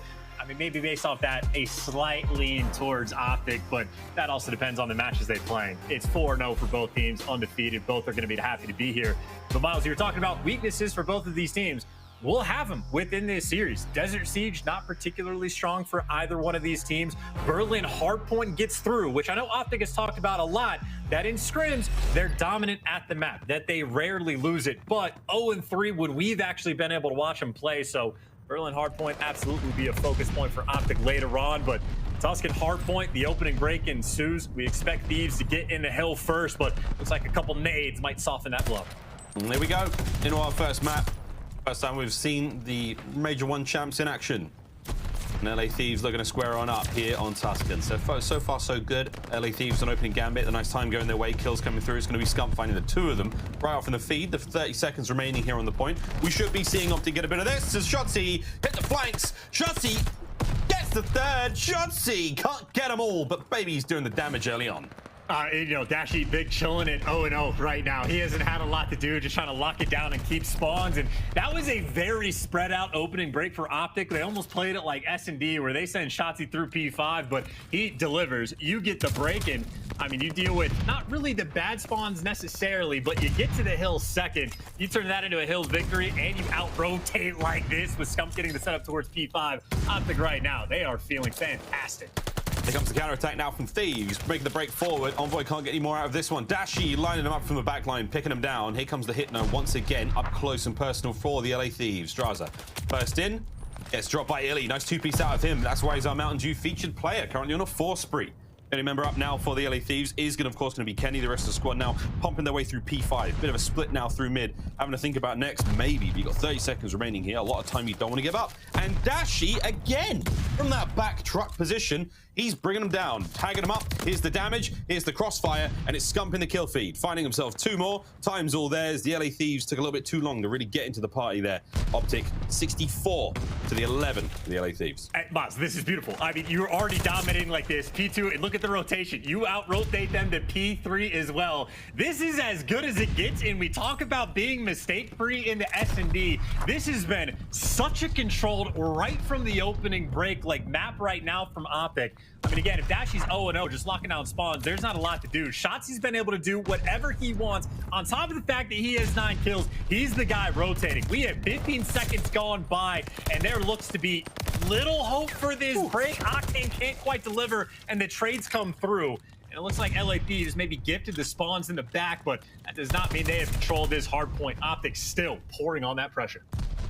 maybe based off that, a slight lean towards OpTic, but that also depends on the matches they play. It's 4-0 for both teams, undefeated. Both are going to be happy to be here. But Miles, you were talking about weaknesses for both of these teams. We'll have them within this series. Desert Siege, not particularly strong for either one of these teams. Berlin Hardpoint gets through, which I know OpTic has talked about a lot, that in scrims, they're dominant at the map, that they rarely lose it. But 0-3 when we've actually been able to watch them play. So Berlin Hardpoint absolutely be a focus point for OpTic later on, but Tuscan Hardpoint, the opening break ensues. We expect Thieves to get in the hill first, but looks like a couple nades might soften that blow. And there we go, into our first map. First time we've seen the Major 1 champs in action. And LA Thieves looking to square on up here on Tuscan. So far, so good. LA Thieves on opening gambit. A nice time going their way. Kills coming through. It's going to be Scump finding the 2 of them right off in the feed. The 30 seconds remaining here on the point. We should be seeing OpTic get a bit of this as Shotzzy hit the flanks. Shotzzy gets the 3rd. Shotzzy can't get them all, but baby's doing the damage early on. Dashy big chilling at 0-0 right now. He hasn't had a lot to do, just trying to lock it down and keep spawns. And that was a very spread out opening break for OpTic. They almost played it like S&D where they send Shotzzy through P5, but he delivers. You get the break, and you deal with not really the bad spawns necessarily, but you get to the hill second. You turn that into a hill victory, and you out-rotate like this with Scump getting the setup towards P5. OpTic right now, they are feeling fantastic. Here comes the counter-attack now from Thieves, making the break forward. Envoy can't get any more out of this one. Dashy lining them up from the back line, picking them down. Here comes the Hitner once again, up close and personal for the LA Thieves. Draza, first in, gets dropped by iLLeY. Nice 2-piece out of him. That's why he's our Mountain Dew featured player, currently on a 4 spree. Only member up now for the LA Thieves is of course going to be Kenny. The rest of the squad now pumping their way through P5. Bit of a split now through mid. Having to think about next, maybe. You've got 30 seconds remaining here. A lot of time you don't want to give up. And Dashy again from that back truck position. He's bringing them down, tagging them up. Here's the damage, here's the crossfire, and it's Scump in the kill feed. Finding himself 2 more. Time's all theirs. The LA Thieves took a little bit too long to really get into the party there. OpTic 64 to the 11 for the LA Thieves. Hey, Boss, this is beautiful. You're already dominating like this. P2, and look at the rotation. You out-rotate them to P3 as well. This is as good as it gets, and we talk about being mistake-free in the S&D. This has been such a controlled, right from the opening break, map right now from OpTic. Again, if Dashy's 0-0, just locking down spawns, there's not a lot to do. Shotzzy's been able to do whatever he wants. On top of the fact that he has 9 kills, he's the guy rotating. We have 15 seconds gone by, and there looks to be little hope for this break. Octane can't quite deliver, and the trades come through. And it looks like LA Thieves maybe gifted the spawns in the back, but that does not mean they have controlled this hard point. OpTic still pouring on that pressure.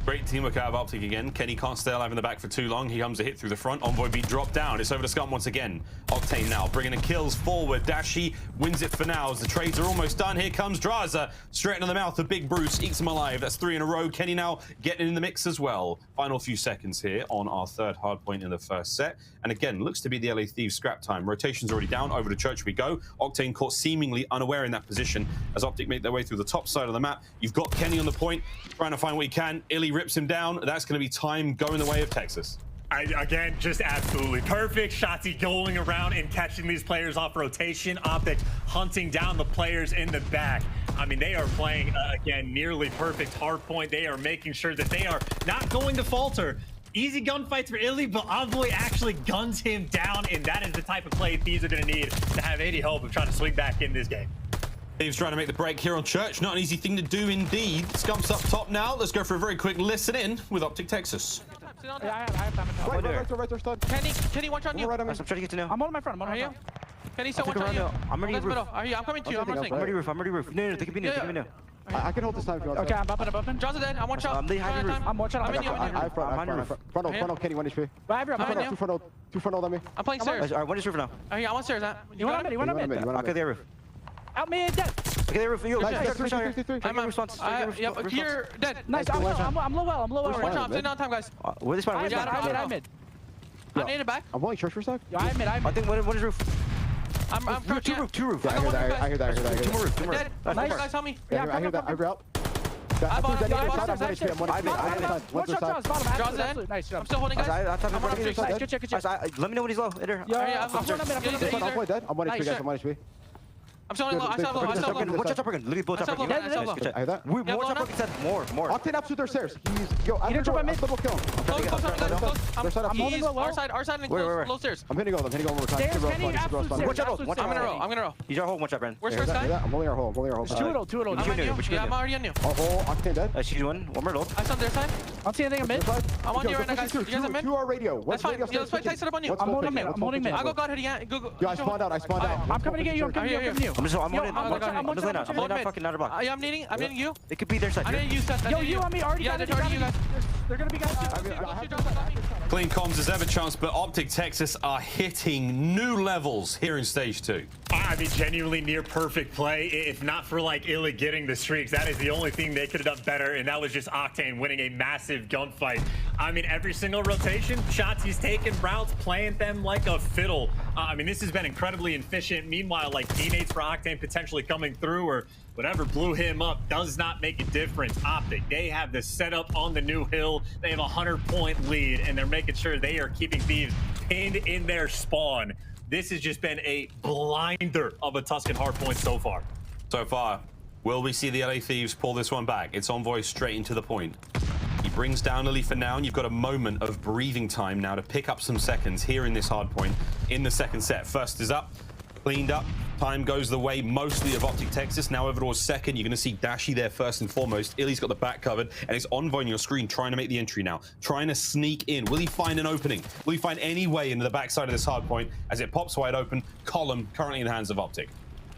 Great teamwork out of OpTic again. Kenny can't stay alive in the back for too long. He comes a hit through the front. Envoy beat dropped down. It's over to Scump once again. Octane now bringing the kills forward. Dashy wins it for now as the trades are almost done. Here comes Draza. Straight into the mouth of Big Bruce. Eats him alive. That's 3 in a row. Kenny now getting in the mix as well. Final few seconds here on our 3rd hard point in the first set. And again, looks to be the LA Thieves scrap time. Rotation's already down. Over to Church we go. Octane caught seemingly unaware in that position as OpTic make their way through the top side of the map. You've got Kenny on the point, trying to find what he can. iLLeY rips him down. That's going to be time going the way of Texas. Again, just absolutely perfect. Shotzzy going around and catching these players off rotation. OpTic hunting down the players in the back. They are playing, again, nearly perfect hard point. They are making sure that they are not going to falter. easy gunfights for iLLeY, but aBeZy actually guns him down, and that is the type of play Thieves are going to need to have any hope of trying to swing back in this game. Thieves trying to make the break here on Church. Not an easy thing to do indeed. Scump's up top now. Let's go for a very quick listen in with OpTic Texas. Yeah, I have time. Right there, stud. Kenny, one shot on you. I'm trying to get to know. I'm on my front. Are you? Kenny, so one shot on you. I'm ready roof. I'm coming to you. I'm rushing. I'm ready roof. No, they can be new. I can hold this time if you want. Okay, I'm bumping. John's dead. I'm one shot. I'm one shot. I'm in you. I'm front. Kenny, 1 HP. Two front on me. I'm playing stairs. Alright, 1 is roof now. I want stairs. You want mid. Okay, there roof. Out mid, dead. Okay, there roof. You. I'm response. Yep, here, dead. Nice. I'm low well. One shot. Stay on time, guys. Where this one? I'm mid. I need it back. I'm pulling church for a sec. Yeah, I'm mid. I think what is roof? I'm two roof. I hear that. Two more roof. Nice. Guys, help me. Yeah, I hear that. I'm out. I'm still holding, guys. Good check. Let me know when he's low. I'm 1 HP. I'm still low. I'm still low. Watch out, literally both up. I hear that. More. Octane up to their stairs. Yo, I'm double kill. I'm holding low. Our side and close. Low stairs. I'm hitting all one more time. Watch out. I'm gonna roll. He's our hole. Watch out, Brent. Where's first guy? I'm holding our hole. Two at all. I'm already on you. Octane dead. She's one more low. I saw their side. I don't see anything. I'm mid. I'm on you right now, guys. You guys are mid? To our radio. That's fine. Let's play tight setup on you. I'm holding mid. I'll go God hitting. Go. Yo, I spawned out. I'm coming to get you. I'm coming to you. I'm laying out fucking out of box. I'm needing you. It could be their side. I need you, Seth. Yo, you on me already. Yeah, they're already you guys. They're gonna be guys. Clean comms as ever, chance, but OpTic Texas are hitting new levels here in stage 2. I mean, genuinely near perfect play. If not for like iLLeY getting the streaks, that is the only thing they could have done better, and that was just Octane winning a massive gunfight. I mean, every single rotation, Shotzzy's taking routes, playing them like a fiddle. I mean, this has been incredibly efficient. Meanwhile, like teammates for Octane potentially coming through or whatever blew him up does not make a difference. OpTic, they have the setup on the new hill. They have a 100-point lead, and they're making sure they are keeping Thieves pinned in their spawn. This has just been a blinder of a Tuscan hardpoint so far. Will we see the LA Thieves pull this one back? It's Envoy straight into the point. He brings down iLLeY for now, and you've got a moment of breathing time now to pick up some seconds here in this hard point in the second set. First is up, cleaned up. Time goes the way mostly of OpTic Texas. Now over towards second, you're going to see Dashy there first and foremost. iLLeY's got the back covered, and it's Envoy on your screen trying to make the entry now, trying to sneak in. Will he find an opening? Will he find any way into the backside of this hard point as it pops wide open? Column currently in the hands of OpTic.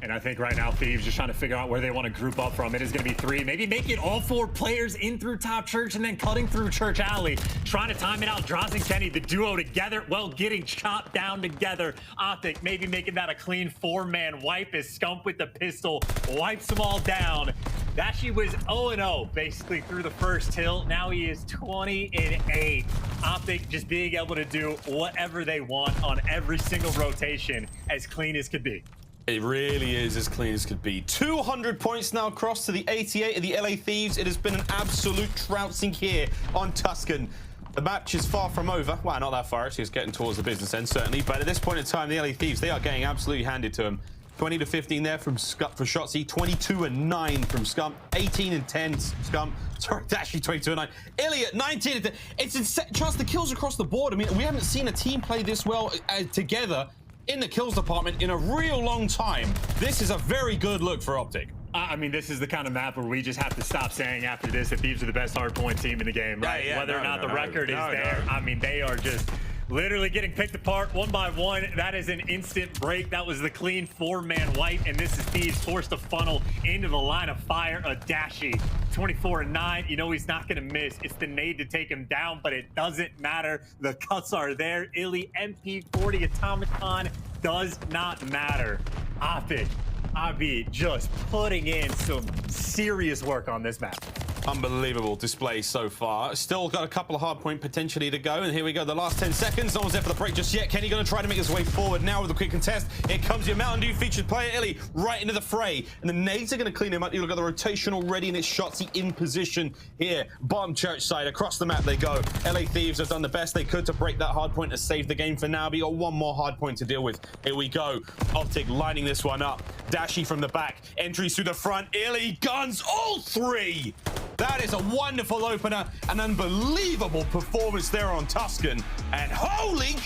And I think right now Thieves just trying to figure out where they want to group up from. It is going to be 3, maybe make it all 4 players in through top Church and then cutting through TJHaly, trying to time it out. Droz and Kenny, the duo together, well, getting chopped down together. OpTic maybe making that a clean 4-man wipe as Scump with the pistol wipes them all down. Dashy was 0-0 basically through the first hill. Now he is 20-8. OpTic just being able to do whatever they want on every single rotation, as clean as could be. It really is as clean as could be. 200 points now across to the 88 of the LA Thieves. It has been an absolute trouncing here on Tuscan. The match is far from over. Well, not that far. Actually, it's getting towards the business end, certainly. But at this point in time, the LA Thieves, they are getting absolutely handed to them. 20-15 there from Scump for Shotzzy. 22-9 from Scump. 18-10 Scump. Sorry, Dashy 22-9. iLLeY at 19-10. It's insane. Trust the kills across the board. I mean, we haven't seen a team play this well together in the kills department in a real long time. This is a very good look for OpTic. I mean, this is the kind of map where we just have to stop saying after this that Thieves are the best hardpoint team in the game, right? Whether or not the record is there. I mean, they are just literally getting picked apart one by one. That is an instant break. That was the clean 4-man wipe, and this is Thieves forced to funnel into the line of fire. A Dashy, 24-9. You know he's not going to miss. It's the nade to take him down, but it doesn't matter. The cuts are there. iLLeY MP40 Atomicon does not matter. OpTic, aBeZy just putting in some serious work on this map. Unbelievable display so far. Still got a couple of hard point potentially to go, and here we go. The last 10 seconds. No one's there for the break just yet. Kenny going to try to make his way forward now with a quick contest. Here comes your Mountain Dew featured player, iLLeY, right into the fray. And the nades are going to clean him up. You look at the rotation already, and it's Shotzzy in position here. Bottom Church side, across the map they go. LA Thieves have done the best they could to break that hard point to save the game for now. But you got one more hard point to deal with. Here we go. OpTic lining this one up. Dashy from the back. Entries through the front. iLLeY guns all 3. That is a wonderful opener, an unbelievable performance there on Tuscan, and holy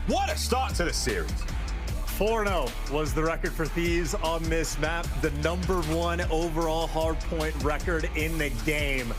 what a start to the series. 4-0 was the record for Thieves on this map, the #1 overall hardpoint record in the game.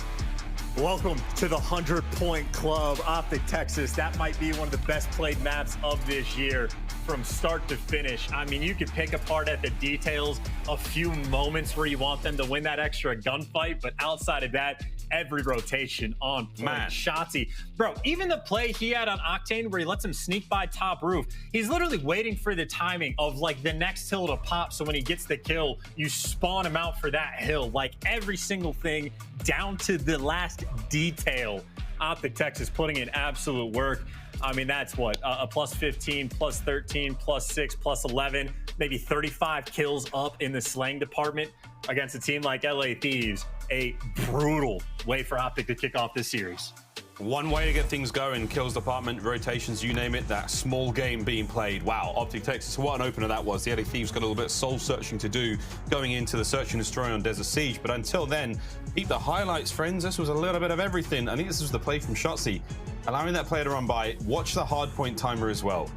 Welcome to the 100-point club, OpTic Texas. That might be one of the best played maps of this year from start to finish. I mean, you can pick apart at the details a few moments where you want them to win that extra gunfight, but outside of that, every rotation on point. Man. Shotzzy, bro, even the play he had on Octane where he lets him sneak by top roof, he's literally waiting for the timing of like the next hill to pop, so when he gets the kill, you spawn him out for that hill. Like every single thing down to the last detail. OpTic Texas putting in absolute work. I mean, that's what, a +15, +13, +6, +11, maybe 35 kills up in the slaying department against a team like LA Thieves. A brutal way for OpTic to kick off this series. One way to get things going, kills department, rotations, you name it, that small game being played. Wow, OpTic Texas, what an opener that was. The LA Thieves got a little bit of soul searching to do going into the search and destroy on Desert Siege, but until then, keep the highlights, friends. This was a little bit of everything. I think this was the play from Shotzzy, allowing that player to run by. Watch the hard point timer as well.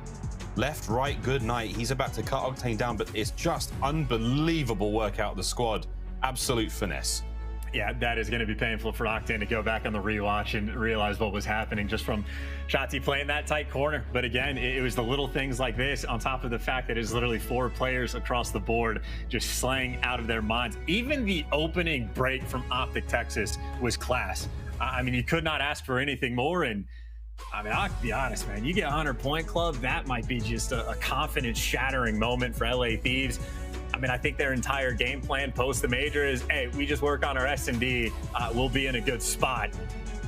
Left, right, good night. He's about to cut Octane down, but it's just unbelievable work out of the squad. Absolute finesse. Yeah, that is going to be painful for Octane to go back on the rewatch and realize what was happening just from Shotzzy playing that tight corner. But again, it was the little things like this on top of the fact that it's literally 4 players across the board just slaying out of their minds. Even the opening break from OpTic Texas was class. I mean, you could not ask for anything more. And I mean, I'll be honest, man, you get 100-point club, that might be just a confidence-shattering moment for LA Thieves. I mean, I think their entire game plan post the major is, hey, we just work on our S&D, we'll be in a good spot.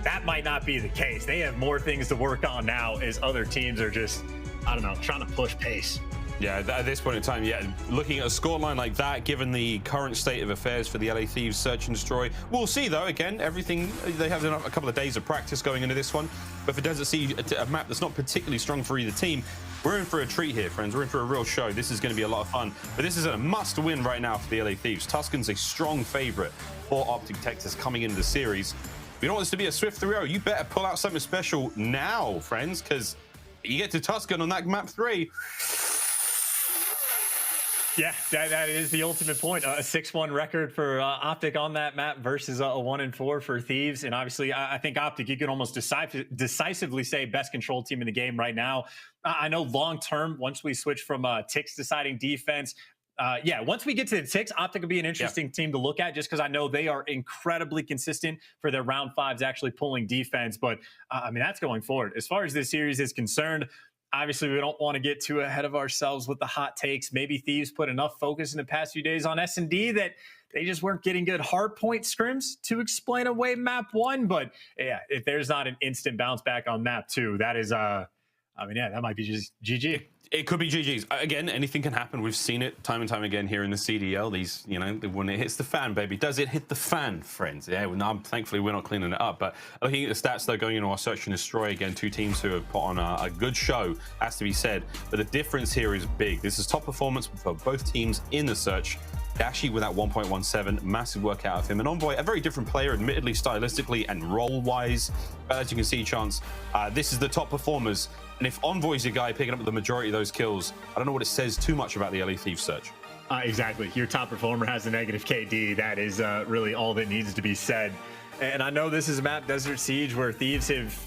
That might not be the case. They have more things to work on now as other teams are just, I don't know, trying to push pace. Yeah, at this point in time, yeah, looking at a scoreline like that, given the current state of affairs for the LA Thieves search and destroy, we'll see though. Again, everything, they have a couple of days of practice going into this one, but for Desert Siege, a map that's not particularly strong for either team, we're in for a treat here, friends. We're in for a real show. This is going to be a lot of fun, but this is a must-win right now for the LA Thieves. Tuscan's a strong favorite for OpTic Texas coming into the series. If you don't want this to be a swift 3-0, you better pull out something special now, friends, because you get to Tuscan on that map 3. Yeah, that is the ultimate point. A 6-1 record for OpTic on that map versus a 1-4 for Thieves. And obviously, I think OpTic, you can almost decisively say best control team in the game right now. I know long-term, once we switch from Ticks deciding defense, yeah, once we get to the Ticks, OpTic will be an interesting team to look at just because I know they are incredibly consistent for their round 5s actually pulling defense. But, I mean, that's going forward. As far as this series is concerned, obviously, we don't want to get too ahead of ourselves with the hot takes. Maybe Thieves put enough focus in the past few days on S&D that they just weren't getting good hard point scrims to explain away map 1. But yeah, if there's not an instant bounce back on map 2, that is, I mean, yeah, that might be just GG. It could be GG's. Again, anything can happen. We've seen it time and time again here in the CDL. These, you know, when it hits the fan, baby. Does it hit the fan, friends? Yeah, well, thankfully, we're not cleaning it up. But looking at the stats, though, going into our search and destroy, again, 2 teams who have put on a good show, has to be said. But the difference here is big. This is top performance for both teams in the search. Dashy with that 1.17, massive work out of him. And Envoy, a very different player, admittedly, stylistically and role-wise. But as you can see, Chance, this is the top performers. And if Envoy's your guy picking up the majority of those kills, I don't know what it says too much about the LA Thieves search. Exactly. Your top performer has a negative KD. That is really all that needs to be said. And I know this is a map, Desert Siege, where Thieves have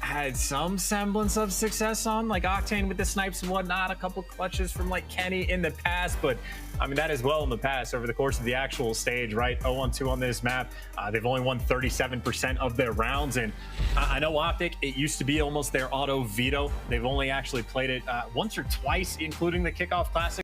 had some semblance of success on, like Octane with the snipes and whatnot, a couple clutches from like Kenny in the past, but I mean, that is well in the past over the course of the actual stage, right? 0-2 on this map. They've only won 37% of their rounds, and I know OpTic, it used to be almost their auto veto. They've only actually played it once or twice, including the Kickoff Classic.